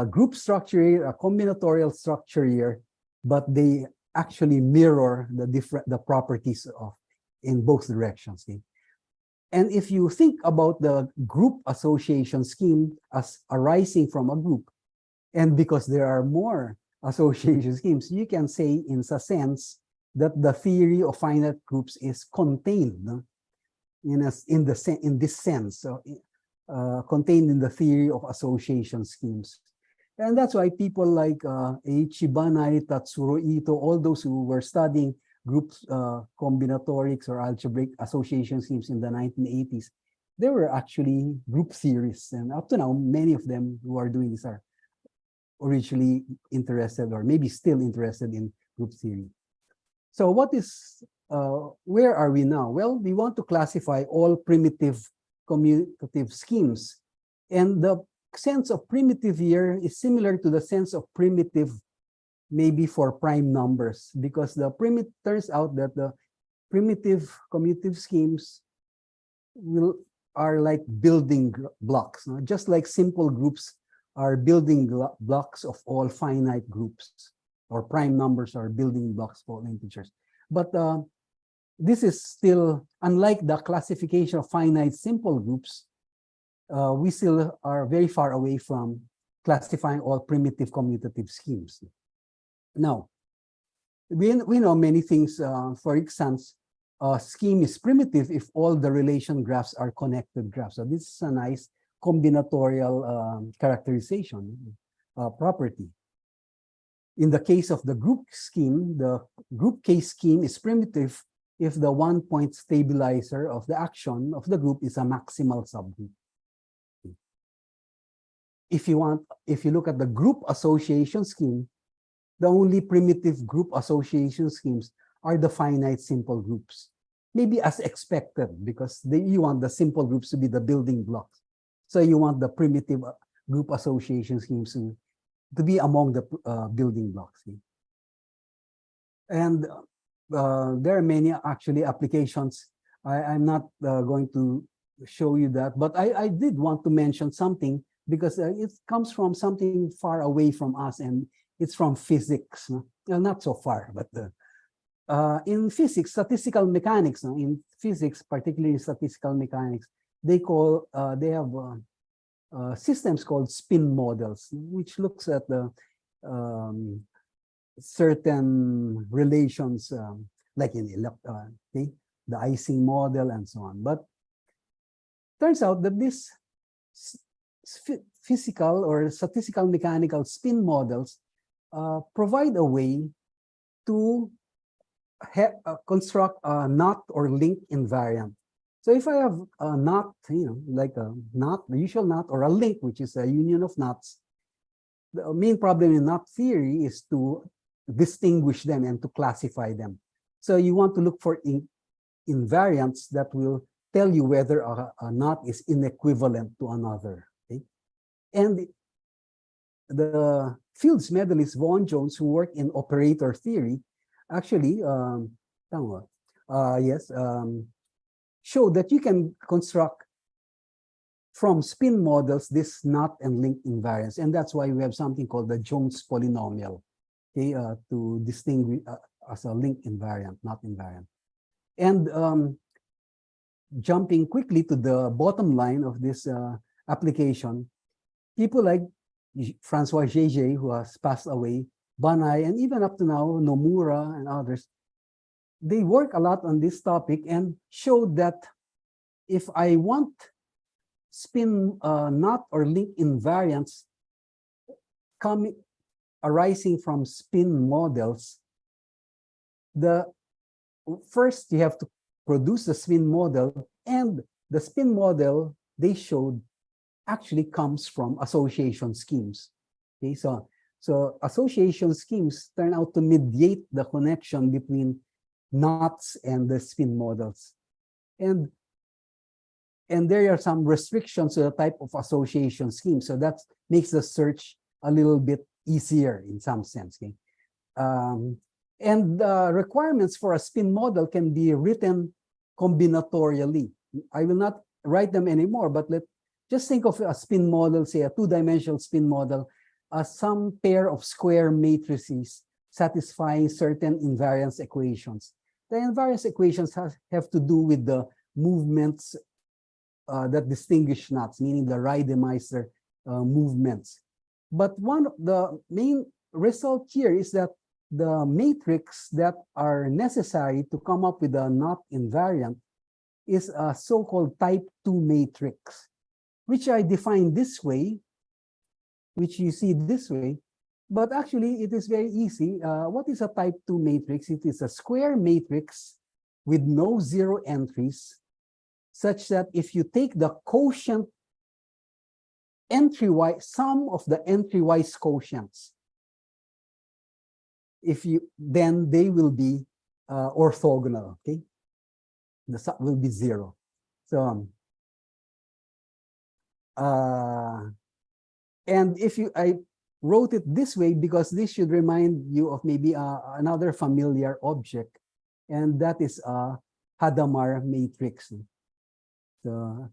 group structure here, a combinatorial structure here, but they actually mirror the properties of in both directions. Okay? And if you think about the group association scheme as arising from a group, and because there are more association schemes, you can say in a sense that the theory of finite groups is contained in this sense, so, contained in the theory of association schemes. And that's why people like Banai, Tatsuro Ito, all those who were studying groups, combinatorics or algebraic association schemes in the 1980s, they were actually group theorists. And up to now, many of them who are doing this are originally interested, or maybe still interested, in group theory. So what is, where are we now? Well, we want to classify all primitive commutative schemes. And the sense of primitive here is similar to the sense of primitive maybe for prime numbers, because the turns out that the primitive commutative schemes are like building blocks, no? Just like simple groups are building blocks of all finite groups, or prime numbers are building blocks for all integers. But this is still, unlike the classification of finite simple groups, we still are very far away from classifying all primitive commutative schemes. Now, we know many things. For instance, a scheme is primitive if all the relation graphs are connected graphs. So this is a nice combinatorial characterization property. In the case of the group scheme, the group case scheme is primitive if the one-point stabilizer of the action of the group is a maximal subgroup. If you look at the group association scheme, the only primitive group association schemes are the finite simple groups. Maybe as expected, because you want the simple groups to be the building blocks. So you want the primitive group association schemes to to be among the building blocks. And there are many actually applications. I'm not going to show you that, but I did want to mention something because it comes from something far away from us, and it's from physics. Well, not so far, but in physics, statistical mechanics, in physics, particularly statistical mechanics, they have systems called spin models, which looks at the certain relations, like in the Ising model and so on. But turns out that this physical or statistical mechanical spin models provide a way to construct a knot or link invariant. So if I have a knot, like a knot, the usual knot, or a link, which is a union of knots, the main problem in knot theory is to distinguish them and to classify them. So you want to look for invariants that will tell you whether a knot is inequivalent to another. Okay? And the Fields medalist Vaughan Jones, who worked in operator theory, actually showed that you can construct from spin models this knot and link invariance, and that's why we have something called the Jones polynomial, okay, to distinguish as a link invariant, not invariant. And jumping quickly to the bottom line of this application, people like Francois Gégé, who has passed away, Banai, and even up to now, Nomura and others, they work a lot on this topic and showed that if I want spin knot or link invariants arising from spin models, first you have to produce the spin model, and the spin model they showed actually comes from association schemes. Okay, so association schemes turn out to mediate the connection between knots and the spin models. And there are some restrictions to the type of association scheme. So that makes the search a little bit easier in some sense. Okay? And the requirements for a spin model can be written combinatorially. I will not write them anymore, but just think of a spin model, say a two-dimensional spin model, as some pair of square matrices satisfying certain invariance equations. The invariance equations have to do with the movements that distinguish knots, meaning the Reidemeister movements. But one of the main result here is that the matrix that are necessary to come up with a knot invariant is a so-called type 2 matrix, which I define this way, which you see this way. But actually, it is very easy. What is a type 2 matrix? It is a square matrix with no zero entries, such that if you take the quotient entry-wise, sum of the entry-wise quotients, then they will be orthogonal, okay? The sum will be zero. So, and I wrote it this way because this should remind you of maybe another familiar object, and that is a Hadamard matrix. So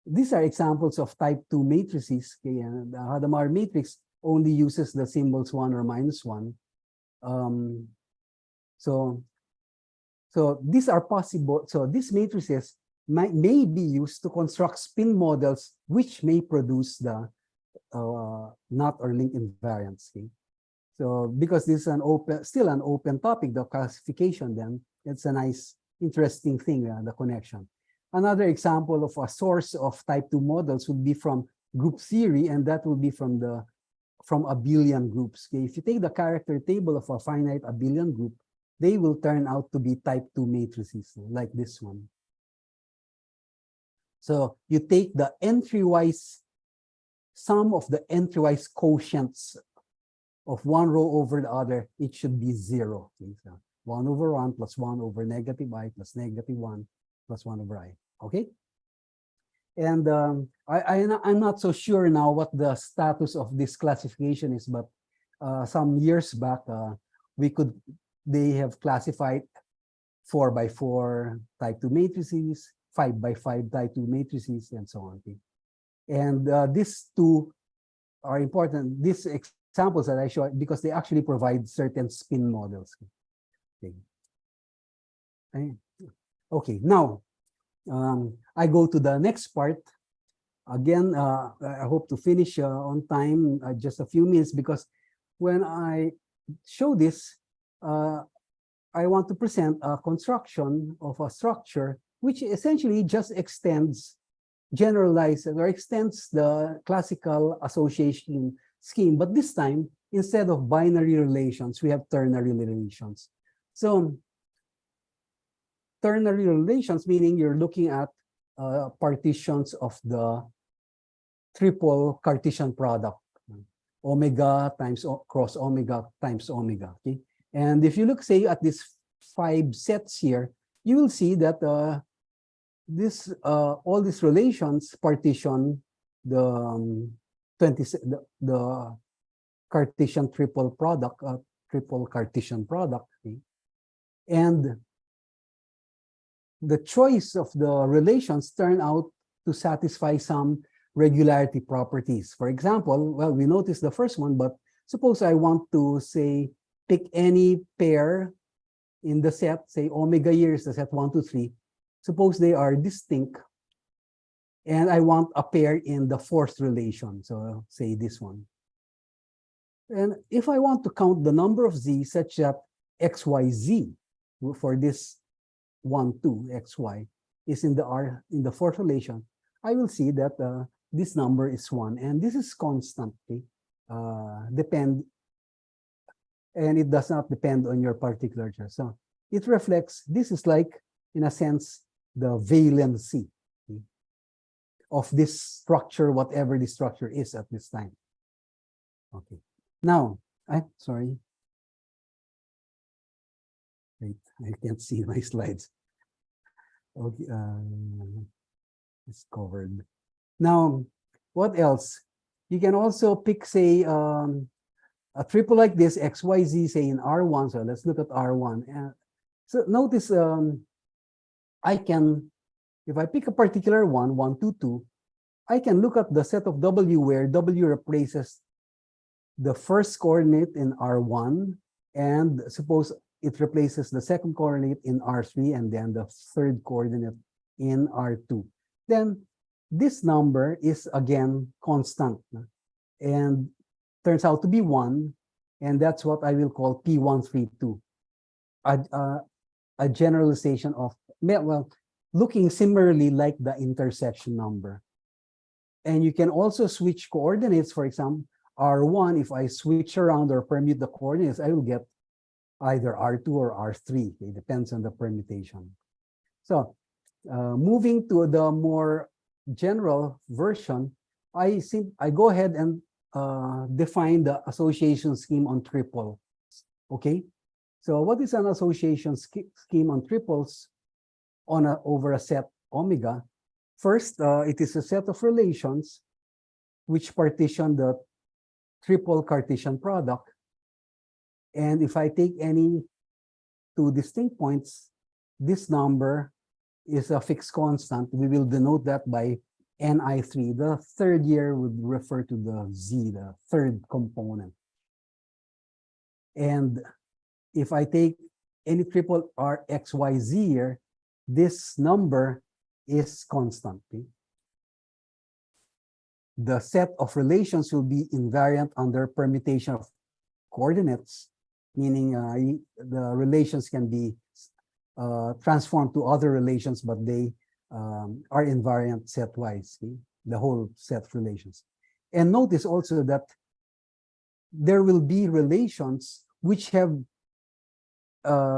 these are examples of type 2 matrices. Okay, and the Hadamard matrix only uses the symbols 1 or -1. So these are possible. So these matrices may be used to construct spin models which may produce the knot or link invariants. Okay? So because this is still an open topic, the classification, then it's a nice, interesting thing, the connection. Another example of a source of type 2 models would be from group theory, and that will be from abelian groups. Okay? If you take the character table of a finite abelian group, they will turn out to be type 2 matrices, like this one. So you take the entry-wise sum of the entry-wise quotients of one row over the other, it should be 0. Okay? So 1 over 1 plus 1 over negative I plus negative 1 plus 1 over I. Okay? And I'm not so sure now what the status of this classification is, but some years back, they have classified 4x4 type 2 matrices, 5x5 type 2 matrices, and so on. Okay? And these two are important. These examples that I show, because they actually provide certain spin models. Okay, okay. Now, I go to the next part. Again, I hope to finish on time, just a few minutes, because when I show this, I want to present a construction of a structure which essentially just generalizes or extends the classical association scheme. But this time, instead of binary relations, we have ternary relations. So ternary relations, meaning you're looking at partitions of the triple Cartesian product, omega times cross omega times omega. Okay, and if you look, say, at these 5 sets here, you will see that all these relations partition the the Cartesian triple product, triple Cartesian product. Okay? And the choice of the relations turn out to satisfy some regularity properties. For example, well, we noticed the first one, but suppose I want to, say, pick any pair in the set, say omega here is the set 1, 2, 3. Suppose they are distinct, and I want a pair in the fourth relation. So say this one. And if I want to count the number of z such that xyz for this 1, 2, xy is in the fourth relation, I will see that this number is 1, and this is constant. Okay? And it does not depend on your particular choice. So it reflects, this is like, in a sense, the valency, okay, of this structure, whatever the structure is at this time. Okay. Now, sorry. Wait, I can't see my slides. Okay, it's covered. Now, what else? You can also pick, say, a triple like this, XYZ, say in R1. So let's look at R1. So notice, I can, if I pick a particular one, 1, 2, 2, I can look at the set of W where W replaces the first coordinate in R1, and suppose it replaces the second coordinate in R3, and then the third coordinate in R2. Then this number is again constant and turns out to be 1, and that's what I will call P132, a generalization of, well, looking similarly like the intersection number. And you can also switch coordinates. For example, R1, if I switch around or permute the coordinates, I will get either R2 or R3. It depends on the permutation. So moving to the more general version, I go ahead and define the association scheme on triples. Okay, so what is an association scheme on triples over a set omega? First, it is a set of relations which partition the triple Cartesian product. And if I take any 2 distinct points, this number is a fixed constant. We will denote that by Ni3. The third year would refer to the Z, the third component. And if I take any triple R X, Y, Z here, this number is constant. Okay? The set of relations will be invariant under permutation of coordinates, meaning the relations can be transformed to other relations, but they are invariant set-wise, okay? The whole set of relations. And notice also that there will be relations which have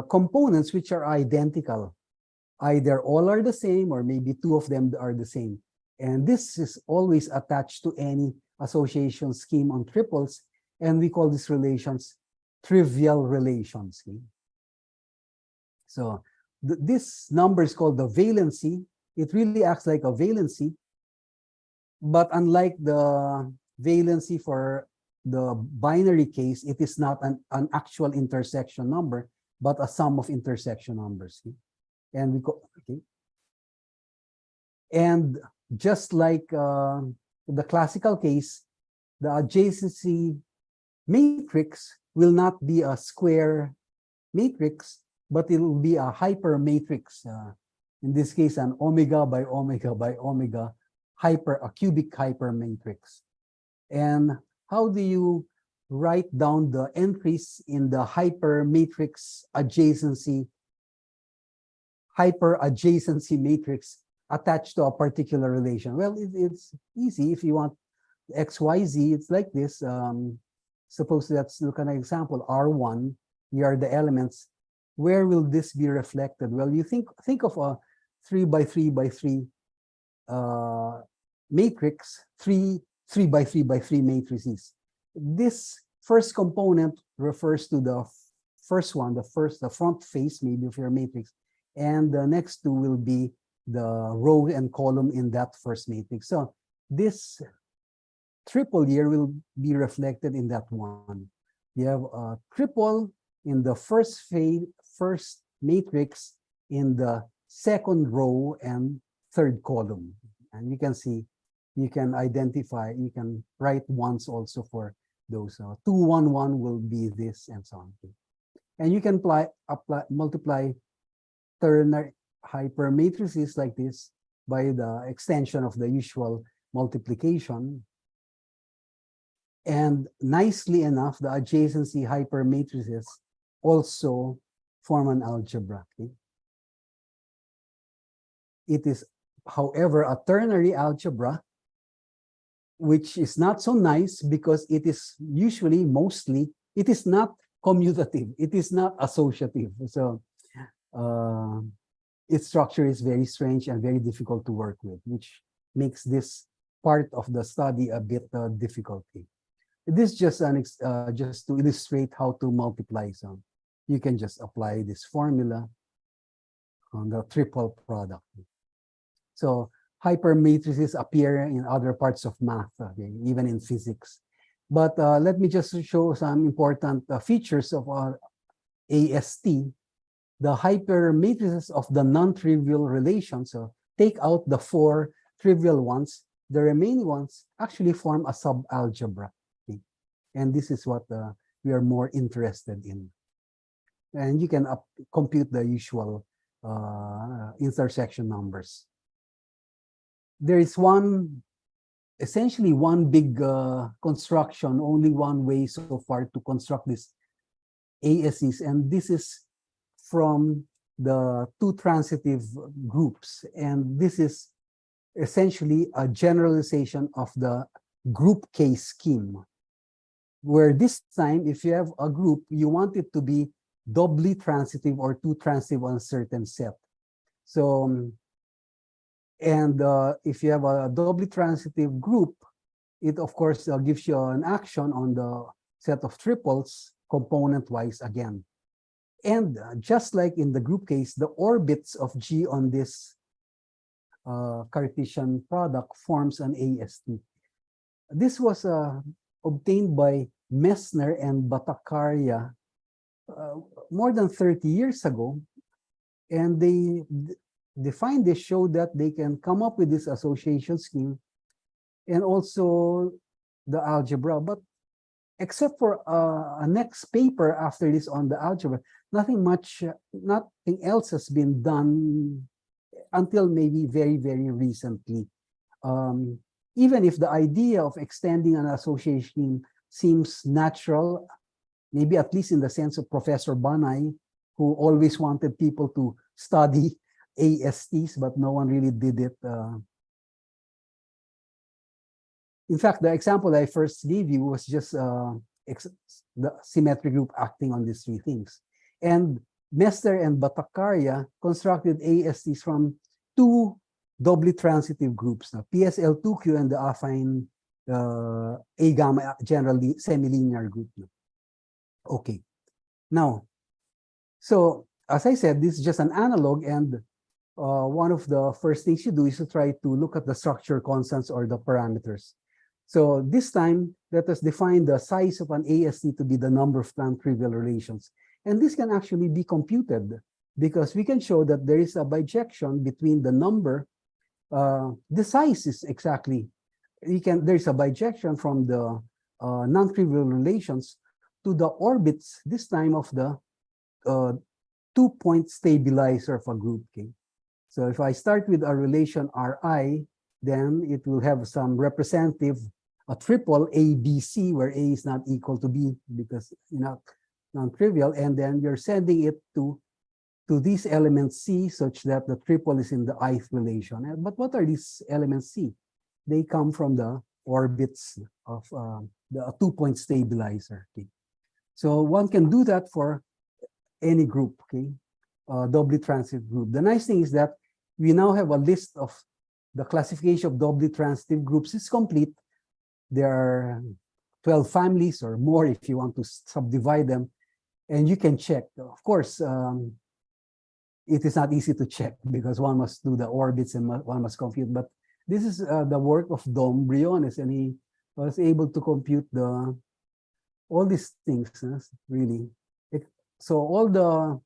components which are identical. Either all are the same, or maybe 2 of them are the same. And this is always attached to any association scheme on triples, and we call these relations trivial relations. Okay? So this number is called the valency. It really acts like a valency, but unlike the valency for the binary case, it is not an actual intersection number, but a sum of intersection numbers. And we go, okay. And just like the classical case, the adjacency matrix will not be a square matrix, but it will be a hypermatrix. In this case, an omega by omega by omega a cubic hypermatrix. And how do you write down the entries in the hypermatrix adjacency, hyperadjacency matrix attached to a particular relation? Well, it's easy. If you want x, y, z, it's like this. Suppose let's look at an example, R1, here are the elements. Where will this be reflected? Well, you think of a 3 by 3 by 3 matrix, 3 by 3 by 3 matrices. This first component refers to the first one, the front face maybe of your matrix, and the next two will be the row and column in that first matrix. So this triple here will be reflected in that one. You have a triple in the first matrix in the second row and third column. And you can see, you can identify, you can write ones also for those. 2, 1, 1 will be this and so on. And you can multiply ternary hypermatrices like this by the extension of the usual multiplication. And nicely enough, the adjacency hypermatrices also form an algebra. Okay? It is, however, a ternary algebra, which is not so nice because it is usually, mostly, it is not commutative. It is not associative. So its structure is very strange and very difficult to work with, which makes this part of the study a bit difficult. This is just just to illustrate how to multiply some. You can just apply this formula on the triple product. So hypermatrices appear in other parts of math, okay, even in physics. But let me just show some important features of AST. The hypermatrices of the non-trivial relations, so take out the 4 trivial ones, the remaining ones actually form a subalgebra. Okay? And this is what we are more interested in. And you can compute the usual intersection numbers. There is essentially one big construction, only one way so far to construct this ASCs, and this is from the 2 transitive groups. And this is essentially a generalization of the group case scheme, where this time, if you have a group, you want it to be doubly transitive or 2 transitive on a certain set. So, and if you have a doubly transitive group, it of course gives you an action on the set of triples component-wise again. And just like in the group case, the orbits of G on this Cartesian product forms an AST. This was obtained by Mesner and Bhattacharya more than 30 years ago, and they showed that they can come up with this association scheme and also the algebra. But except for a next paper after this on the algebra, nothing else has been done until maybe very, very recently. Even if the idea of extending an association seems natural, maybe at least in the sense of Professor Banai, who always wanted people to study ASTs, but no one really did it. In fact, the example I first gave you was just the symmetry group acting on these 3 things. And Mesner and Bhattacharya constructed ASTs from 2 doubly transitive groups, PSL2Q and the affine A gamma generally semilinear group. Okay, now, so as I said, this is just an analog, and one of the first things you do is to try to look at the structure constants or the parameters. So this time, let us define the size of an AST to be the number of non-trivial relations. And this can actually be computed because we can show that there is a bijection between the number, the size is exactly, there's a bijection from the non-trivial relations to the orbits, this time of the 2-point stabilizer of a group. Okay? So if I start with a relation Ri, then it will have some representative, a triple ABC, where A is not equal to B because non-trivial, and then you're sending it to these elements C such that the triple is in the ith relation. But what are these elements C? They come from the orbits of the 2-point stabilizer. Okay? So one can do that for any group, okay? Doubly transitive group. The nice thing is that we now have a list of the classification of doubly transitive groups is complete. There are 12 families or more if you want to subdivide them, and you can check. Of course, it is not easy to check because one must do the orbits and one must compute, but this is the work of Dom Briones, and he was able to compute all these things, really. So all the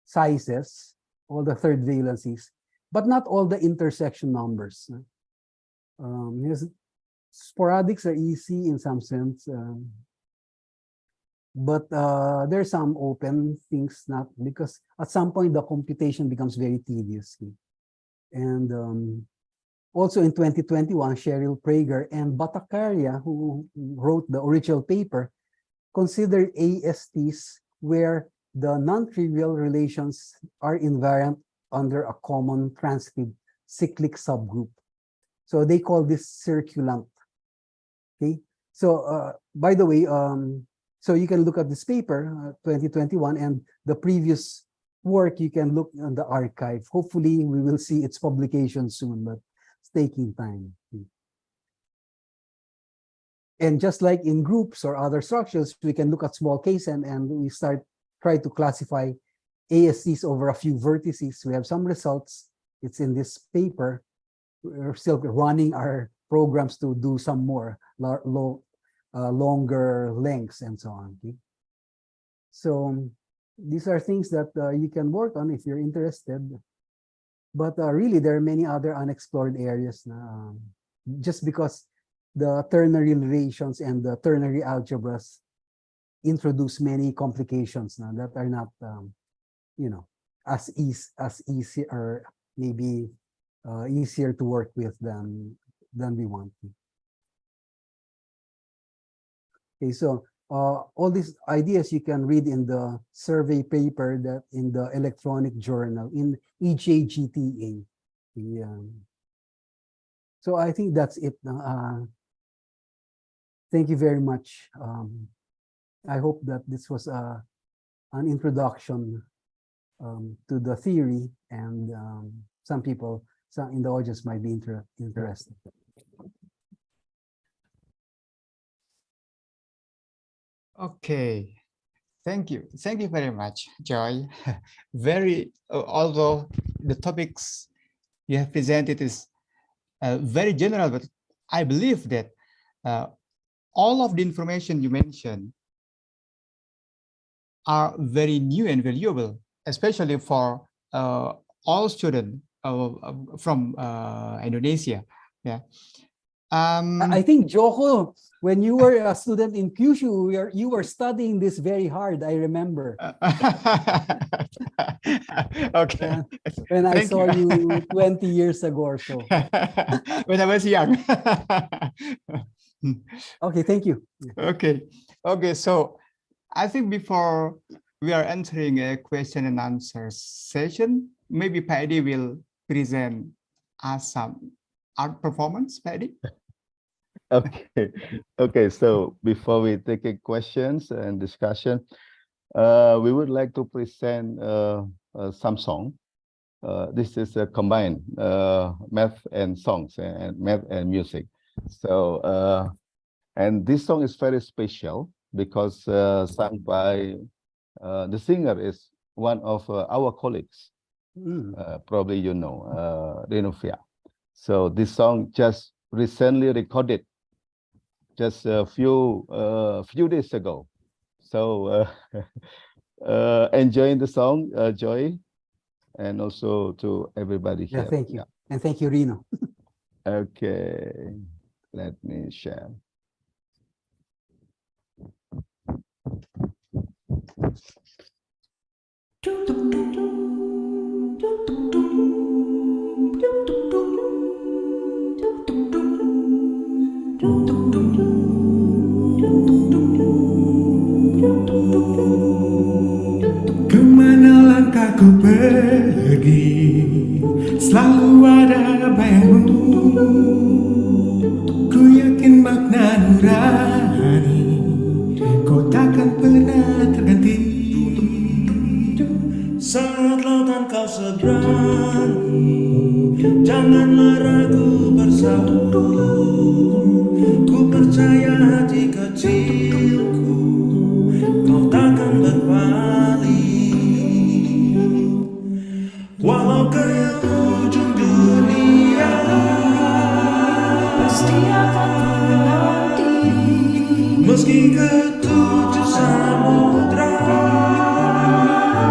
sizes, all the third valencies, but not all the intersection numbers. Sporadics are easy in some sense, but there's some open things, not because at some point the computation becomes very tedious. And also in 2021, Cheryl Prager and Bhattacharya, who wrote the original paper, considered ASTs where the non-trivial relations are invariant under a common transitive cyclic subgroup. So they call this circulant. Okay. So by the way, so you can look at this paper, 2021, and the previous work you can look on the archive. Hopefully we will see its publication soon, but it's taking time. And just like in groups or other structures, we can look at small case and we try to classify ASTs over a few vertices. We have some results. It's in this paper. We're still running our programs to do some more longer lengths and so on. Okay? So these are things that you can work on if you're interested. But really, there are many other unexplored areas. Just because the ternary relations and the ternary algebras introduce many complications that are not, as easy or maybe easier to work with than we want to. Okay, so all these ideas you can read in the survey paper that in the electronic journal in EJGTA. So I think that's it. Thank you very much. I hope that this was an introduction to the theory, and some people in the audience might be interested. Okay, thank you very much, Joy. Although the topics you have presented is very general, but I believe that all of the information you mentioned are very new and valuable, especially for all students from Indonesia. Yeah. I think, Joko, when you were a student in Kyushu, you were studying this very hard, I remember. Okay. When I saw you 20 years ago or so. When I was young. Okay, thank you. Okay, so I think before we are entering a question and answer session, maybe Paddy will present us some art performance, Paddy. Okay. So before we take questions and discussion, we would like to present some song. This is a combined math and songs and math and music. So and this song is very special because sung by the singer is one of our colleagues. Probably you know, Renufia. So this song just recently recorded just a few days ago. So enjoying the song, Joy, and also to everybody Yeah, here. thank you. And thank you, Rino. Okay, let me share. Kemana langkahku pergi, selalu ada bayangmu. Ku yakin makna nurani, kau takkan pernah terganti. Saat lautan kau seberangi, janganlah ragu bersatu. Ku percaya hati kecilku, kau takkan berpaling. Walau ke ujung dunia, pasti akan menanti. Meski ke tujuh samudra,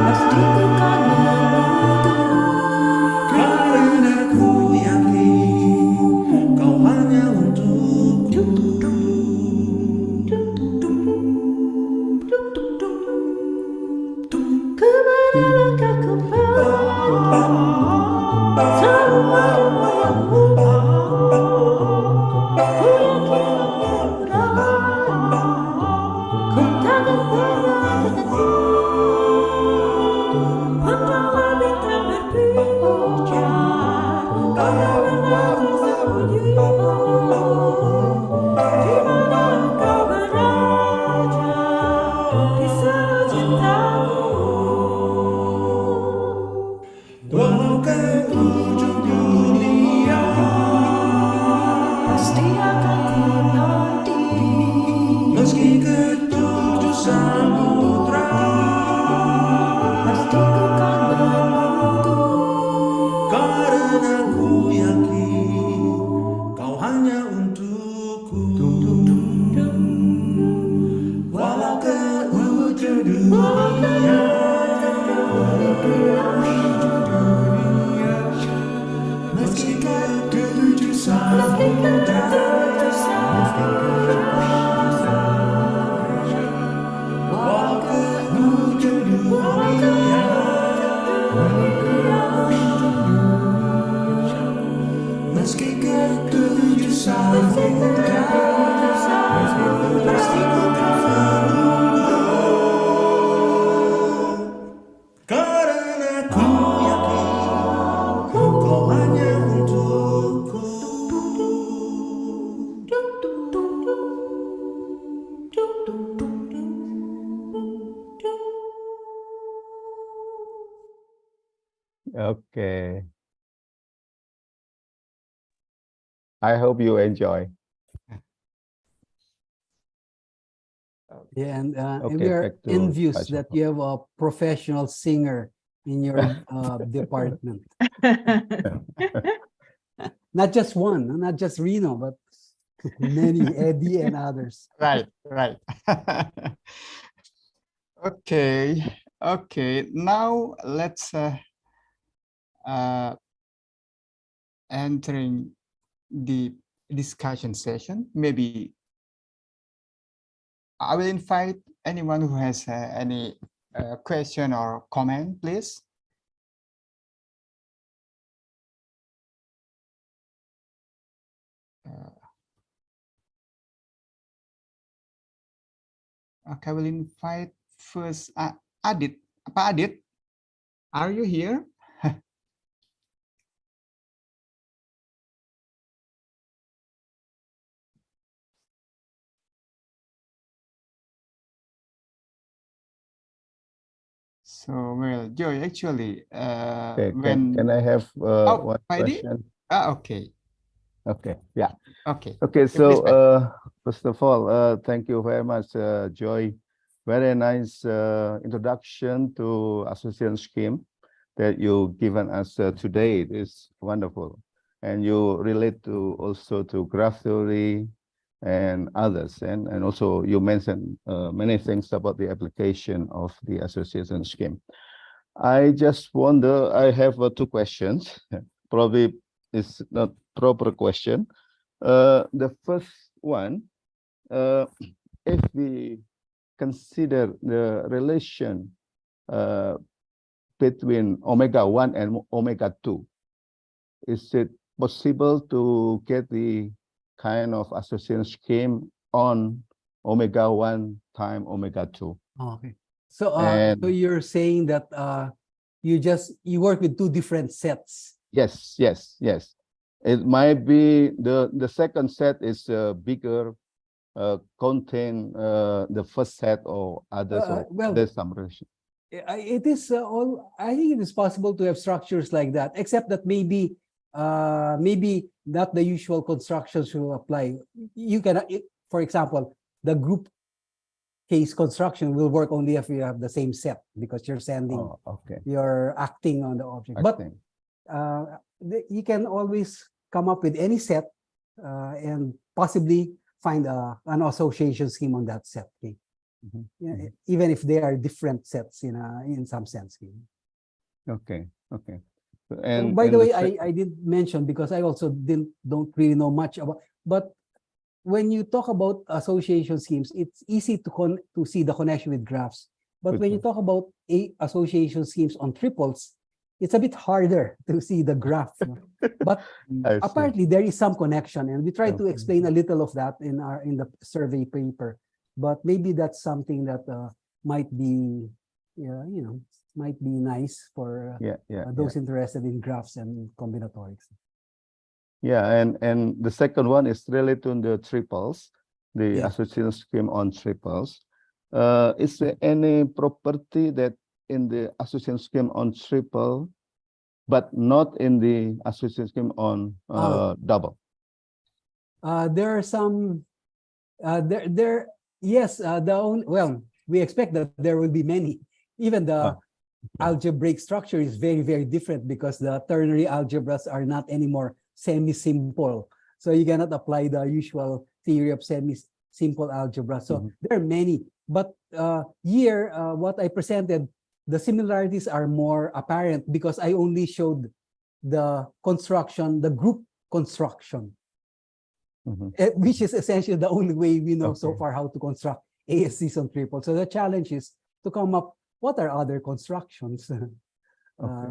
pasti ku kan menunggu. Karena ku yakin kau hanya untukku. Kemana langkahku pergi, selalu ada bayangmu. Ku yakin kau takkan pernah terganti. Pandanglah bintang berpijar, bagaimana tersembunyi. Di mana engkau berada, di sana cintamu. Walau ke ujung dunia, pasti akan ku nanti. Meski ke tujuh samudra, pasti ku kan menunggu. Karena ku yakin kau hanya untukku. Walau ke ujung dunia, meski ke tujuh samudra, walau ke ujung dunia, meski ke tujuh samudra, pasti ku kan menunggu. Karena ku yakin kau hanya untukku. Okay. I hope you enjoy. Yeah, and Okay, we are back to envious Pak that Joko. you have a professional singer in your department. Not just one, not just Rino, but many, Eddie and others. Right, right. Okay, okay. Now let's entering the discussion session. Maybe I will invite anyone who has any question or comment, please. Okay, I will invite first Adit. Pak Adit, are you here? So, well, Joy, actually, Okay, when... can I have one Pak Edi? question? Okay. Okay, yeah. Okay. Okay, Please, Pak. so first of all, thank you very much, Joy. Very nice introduction to association scheme that you given us today. It is wonderful, and you relate to also to graph theory and others. And also you mentioned many things about the application of the association scheme. I just wonder, I have two questions. Probably it's not proper question. The first one, if we consider the relation between omega 1 and omega 2, is it possible to get the kind of association scheme on omega 1 time omega 2? Okay. So And- so you're saying that you work with two different sets. Yes, yes, yes. It might be the second set is bigger, contain the first set or others, or well, there's some relation. It is all. I think it is possible to have structures like that, except that maybe not the usual constructions will apply. You can, for example, the group case construction will work only if you have the same set, because you're sending, Oh, okay. you're acting on the object. But Acting. you can always come up with any set and possibly find an association scheme on that set. Okay? Mhm, Yeah, mhm. even if they are different sets in some sense. Okay, okay. And by the way, sec- I did mention, because I also don't really know much about, but when you talk about association schemes, it's easy to see the connection with graphs. But when you talk about association schemes on triples, it's a bit harder to see the graph. But I see. apparently there is some connection, and we try to Okay. explain a little of that in the survey paper. But maybe that's something that might be, might be nice for those interested in graphs and combinatorics. Yeah, and the second one is related to the triples, the Yeah. association scheme on triples. Is there any property that in the association scheme on triple, but not in the association scheme on double? There are some, yes, well, we expect that there will be many. Even the algebraic structure is very, very different, because the ternary algebras are not anymore semi-simple. So you cannot apply the usual theory of semi-simple algebra. So there are many, but here, what I presented, the similarities are more apparent, because I only showed the construction, the group construction, which is essentially the only way we know so far how to construct ASCs on triple. So the challenge is to come up, what are other constructions?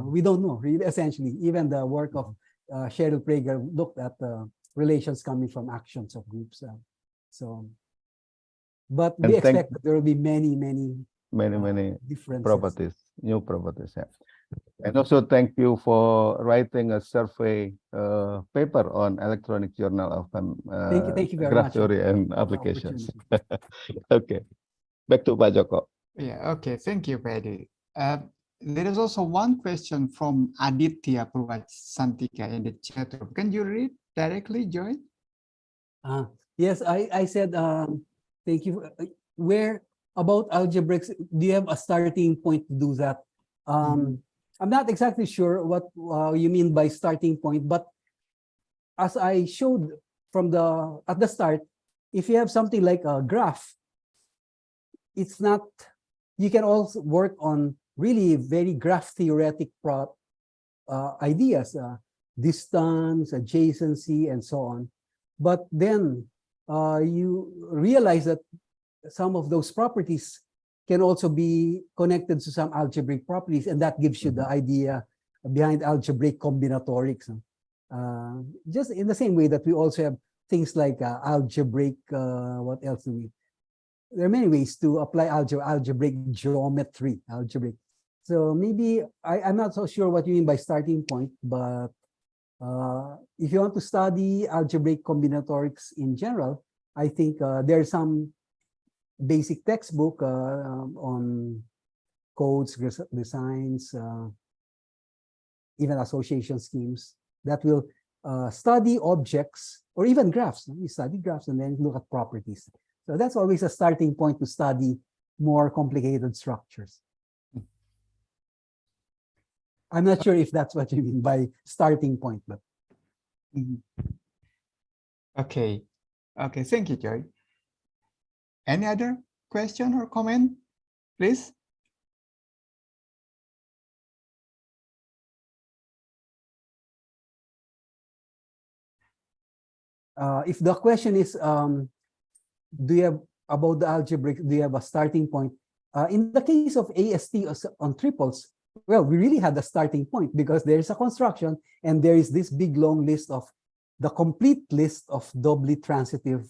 We don't know, really, essentially. Even the work of Cheryl Prager looked at relations coming from actions of groups. But we expect that there will be many different properties, new properties. Yeah. And also thank you for writing a survey paper on electronic journal of thank you very graph much theory and applications. Okay, back to Pak Joko. Yeah, okay, thank you, Paddy. There is also one question from Aditya Purwasantika in the chat room. Can you read directly, Joy? Yes, I said, thank you. Where about algebraics, do you have a starting point to do that? I'm not exactly sure what you mean by starting point, but as I showed at the start, if you have something like a graph, it's not, you can also work on really very graph theoretic ideas, distance, adjacency, and so on. But then you realize that some of those properties can also be connected to some algebraic properties, and that gives you the idea behind algebraic combinatorics. Just in the same way that we also have things like algebraic, what else do we? There are many ways to apply algebraic geometry, algebraic. So maybe, I'm not so sure what you mean by starting point, but if you want to study algebraic combinatorics in general, I think there's some basic textbook on codes, designs, even association schemes that will study objects or even graphs. You study graphs and then look at properties. So that's always a starting point to study more complicated structures. I'm not sure if that's what you mean by starting point, but. Okay. Okay, thank you, Joy. Any other question or comment, please? If the question is, do you have about the algebraic, do you have a starting point? In the case of AST on triples, well, we really had a starting point because there is a construction and there is this big long list of the complete list of doubly transitive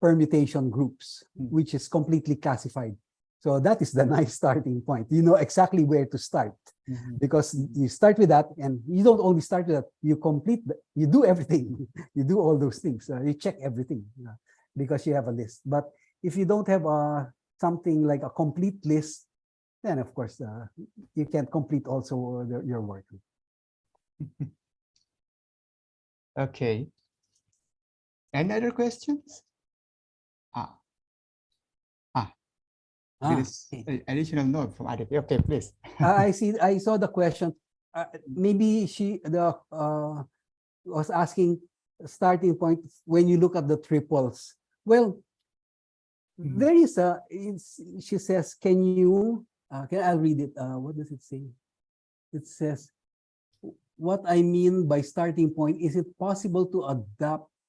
permutation groups, which is completely classified. So that is the nice starting point. You know exactly where to start because you start with that, and you don't only start with that, you complete, you do everything. You do all those things. You check everything because you have a list. But if you don't have something like a complete list, then of course you can't complete also your work. Okay. Any other questions? There is an additional note from Adit. Okay, please. I see. I saw the question. Maybe she was asking starting point when you look at the triples. Well, there is a. She says, "Can you? I'll read it. What does it say? It says, what I mean by starting point, is it possible to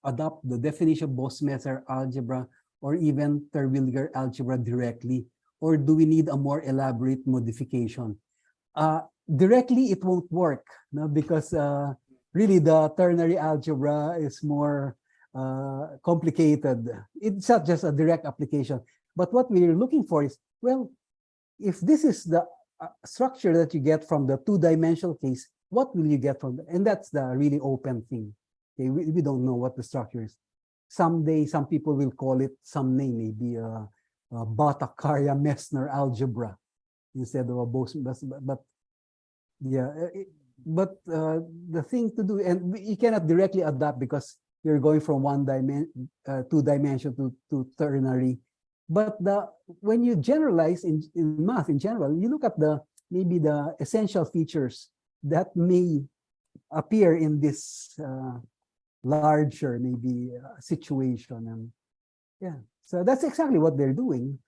adopt the definition of BoseMesner algebra or even Terwilliger algebra directly, or do we need a more elaborate modification?" Directly, it won't work, no, because really the ternary algebra is more complicated. It's not just a direct application. But what we're looking for is, well, if this is the structure that you get from the two-dimensional case, what will you get from and that's the really open thing. Okay, we don't know what the structure is. Someday, some people will call it some name, maybe Bhattacharya-Mesner algebra instead of a Bose. But yeah, the thing to do, and you cannot directly adapt because you're going from two-dimension to ternary. But when you generalize in math in general, you look at maybe the essential features that may appear in this larger maybe situation, and yeah, so that's exactly what they're doing.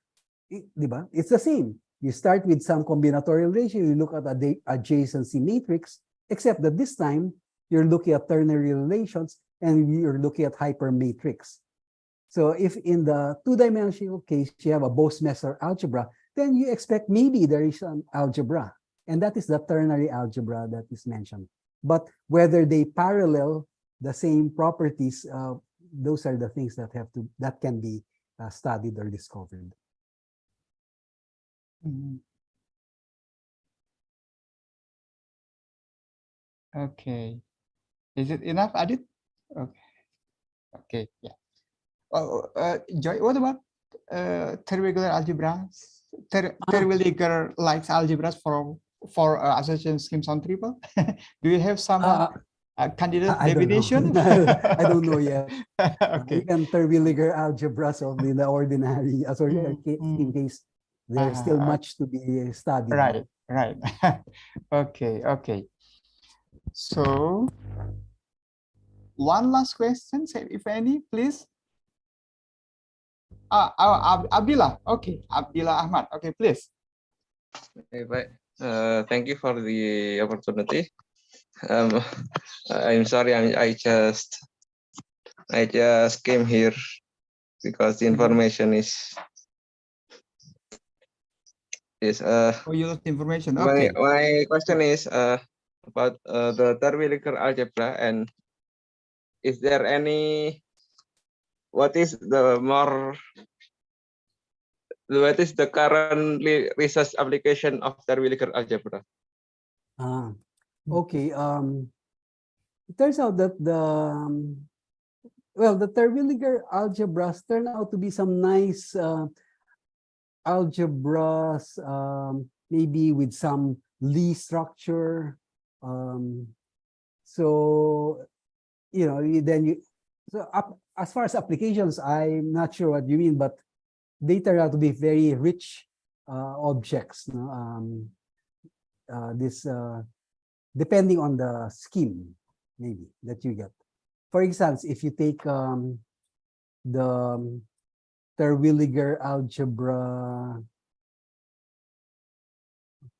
It's the same. You start with some combinatorial ratio, you look at the adjacency matrix, except that this time you're looking at ternary relations and you're looking at hypermatrix. So if in the two-dimensional case you have a BoseMesner algebra, then you expect maybe there is an algebra, and that is the ternary algebra that is mentioned. But whether they parallel the same properties, those are the things that can be studied or discovered. Okay. Is it enough, Adit? Okay. Okay. Yeah. Oh, Joy, what about Terwilliger algebras? Terwilliger likes algebras for association schemes on triple. Do you have some candidate definition? I don't know yet. Okay. Even Terwilliger algebras of the ordinary in case there's still much to be studied. Right, right. Okay, okay. So one last question, if any, please. Abdillah. Okay, Abdillah Ahmad. Okay, please. Okay, baik. Thank you for the opportunity. I'm sorry, I just came here because the information is Oh, you lost information. Okay. My question is about the Terwilliger algebra, and is there any what is the current research application of Terwilliger algebra? Okay. It turns out that the Terwilliger algebras turn out to be some nice algebras, maybe with some Lie structure. So as far as applications, I'm not sure what you mean, but they turn out to be very rich objects. Depending on the scheme, maybe that you get. For example, if you take the Terwilliger algebra.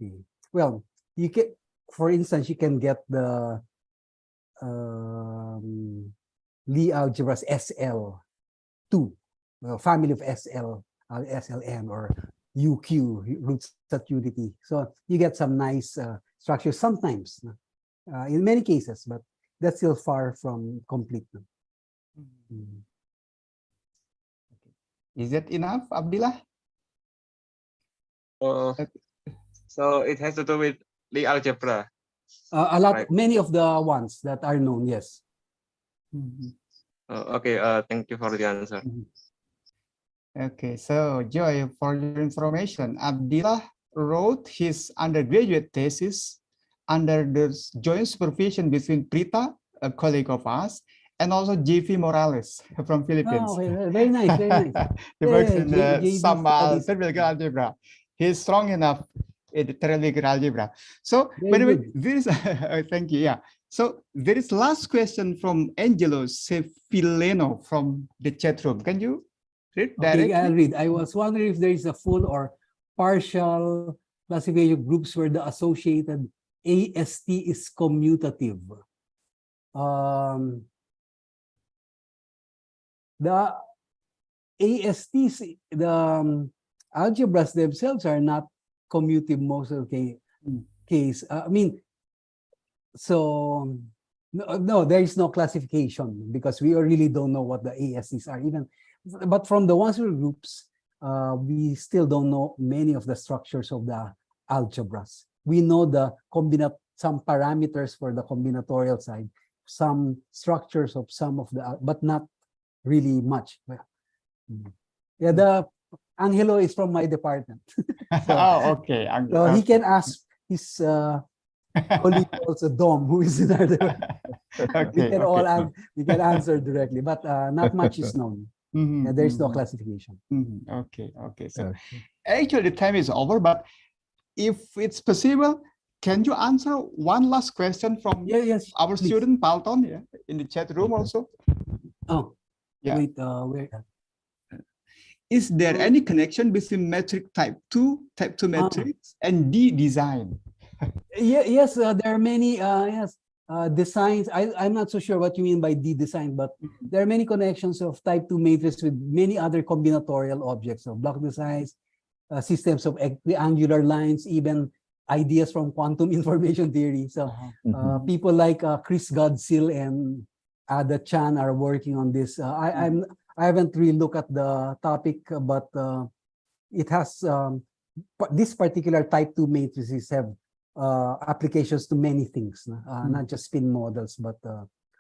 Okay. Well, you can, for instance, you can get the Lie algebras SL2, family of SL, SLN or UQ, roots at unity. So you get some nice structures sometimes, in many cases, but that's still far from complete. Mm. Is that enough, Abdillah? So it has to do with Lie algebra. A lot, Right. many of the ones that are known, yes. Okay, thank you for the answer. Okay, so Joy, for your information, Abdillah wrote his undergraduate thesis under the joint supervision between Prita, a colleague of us, and also JV Morales from Philippines. Oh, okay, very nice, very nice. He works Yeah, in JV some studies. theoretical algebra. He's strong enough in the theoretical algebra. So, Very by the way, good. this thank you. Yeah. So there is last question from Angelo Cefileno from the chat room. Can you read Okay, directly? I'll read. I was wondering if there is a full or partial classification of groups where the associated AST is commutative. The ASTs, the algebras themselves are not commutative most of the case. I mean, so no, there is no classification because we really don't know what the ASTs are even. But from the ones with groups, we still don't know many of the structures of the algebras. We know the some parameters for the combinatorial side, some structures of some of the, but not really much. Yeah, the Angelo is from my department. Oh, okay. So he can ask his colleague also Dom, who is in our department. We Okay, can all okay. we can answer directly, but not much is known. Yeah, there is no classification. Okay, okay. So actually the time is over, but if it's possible, can you answer one last question from Yes, our please. student Palton, yeah, in the chat room also? Oh, Yeah. wait, where? Is there any connection between metric type 2 matrix and D design? Yes, there are many designs. I'm not so sure what you mean by D design, but there are many connections of type 2 matrix with many other combinatorial objects, so block designs, systems of triangular lines, even ideas from quantum information theory. So people like Chris Godsil and Ada Chan are working on this. I haven't really looked at the topic, but it has this particular type 2 matrices have applications to many things, not just spin models, but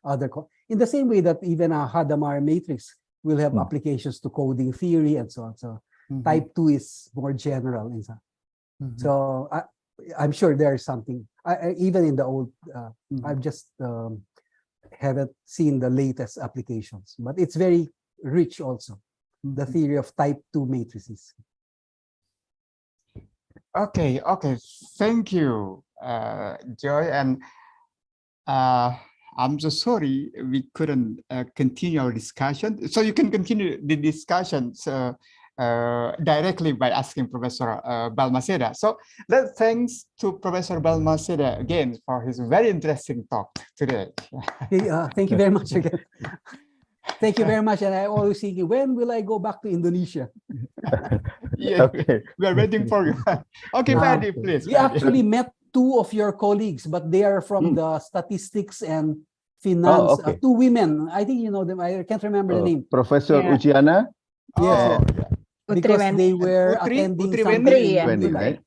other. In the same way that even a Hadamard matrix will have applications to coding theory and so on. So type 2 is more general. So I'm sure there's something, even in the old, I've just haven't seen the latest applications, but it's very rich also, the theory of type 2 matrices. Okay, okay. Thank you, Joy. And I'm so sorry we couldn't continue our discussion. So you can continue the discussions directly by asking Professor Balmaceda. So let's thanks to Professor Balmaceda again for his very interesting talk today. Okay, thank you very much again. Thank you very much. And I always thinking, when will I go back to Indonesia? Yeah, Okay. we are waiting for you. Okay, Paddy, please. We actually met two of your colleagues, but they are from the statistics and finance. okay. Two women. I think you know them. I can't remember the name. Professor Yeah. Ujiana. Yes, because Utriwen. they were Utri attending Wendy? something in yeah. Wendy, July. right?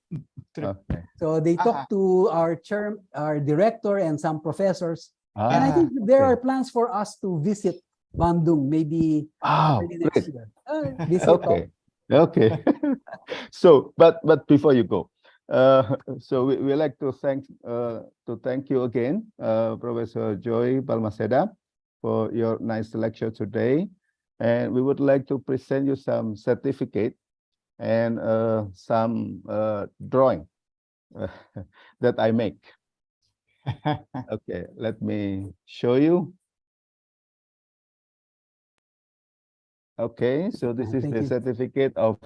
Okay. So they talked to our director and some professors. And I Ah, think there okay. are plans for us to visit Bandung maybe Oh, early next great. year. Visit Okay. Okay. So, but before you go, so we like to thank you again, Professor Joy Balmaceda, for your nice lecture today, and we would like to present you some certificate and some drawing that I make. Okay, let me show you. Okay, so this is Thank the you. certificate of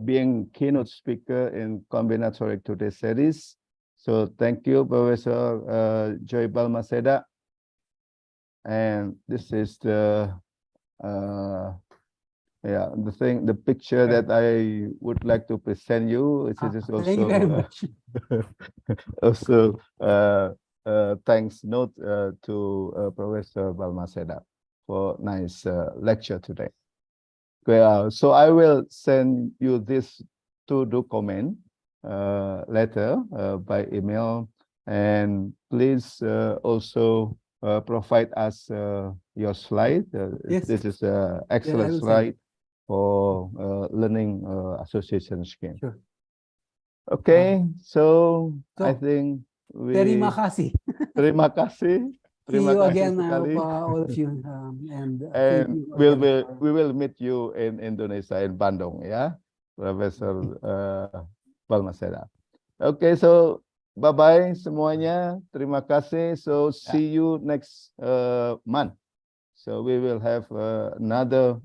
being keynote speaker in Combinatoric today series. So thank you, Professor Joy Balmaceda. And this is the the picture Okay. that I would like to present you. This is Thank you very also much. also thanks note to Professor Balmaceda for nice lecture today. Okay, so I will send you this to document later by email, and please also provide us your slide. Yes. This is an I excellent will send. slide for learning association scheme. Sure. Okay, so I So, think we Terima kasih. terima kasih. See Terima you kasih again, sekali. all of you. And thank And you again for- we will meet you in Indonesia, in Bandung, ya, Profesor Balmaceda. Okay, so bye-bye semuanya. Terima kasih. So see you next month. So we will have another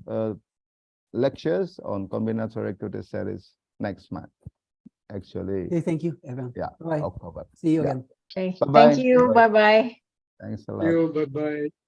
lectures on Combinatoric to the series next month. Actually, Okay, thank you, everyone. yeah, Bye. October. See you Yeah. again. Okay, Bye-bye. thank you. Bye-bye. Thanks a lot. You, bye-bye.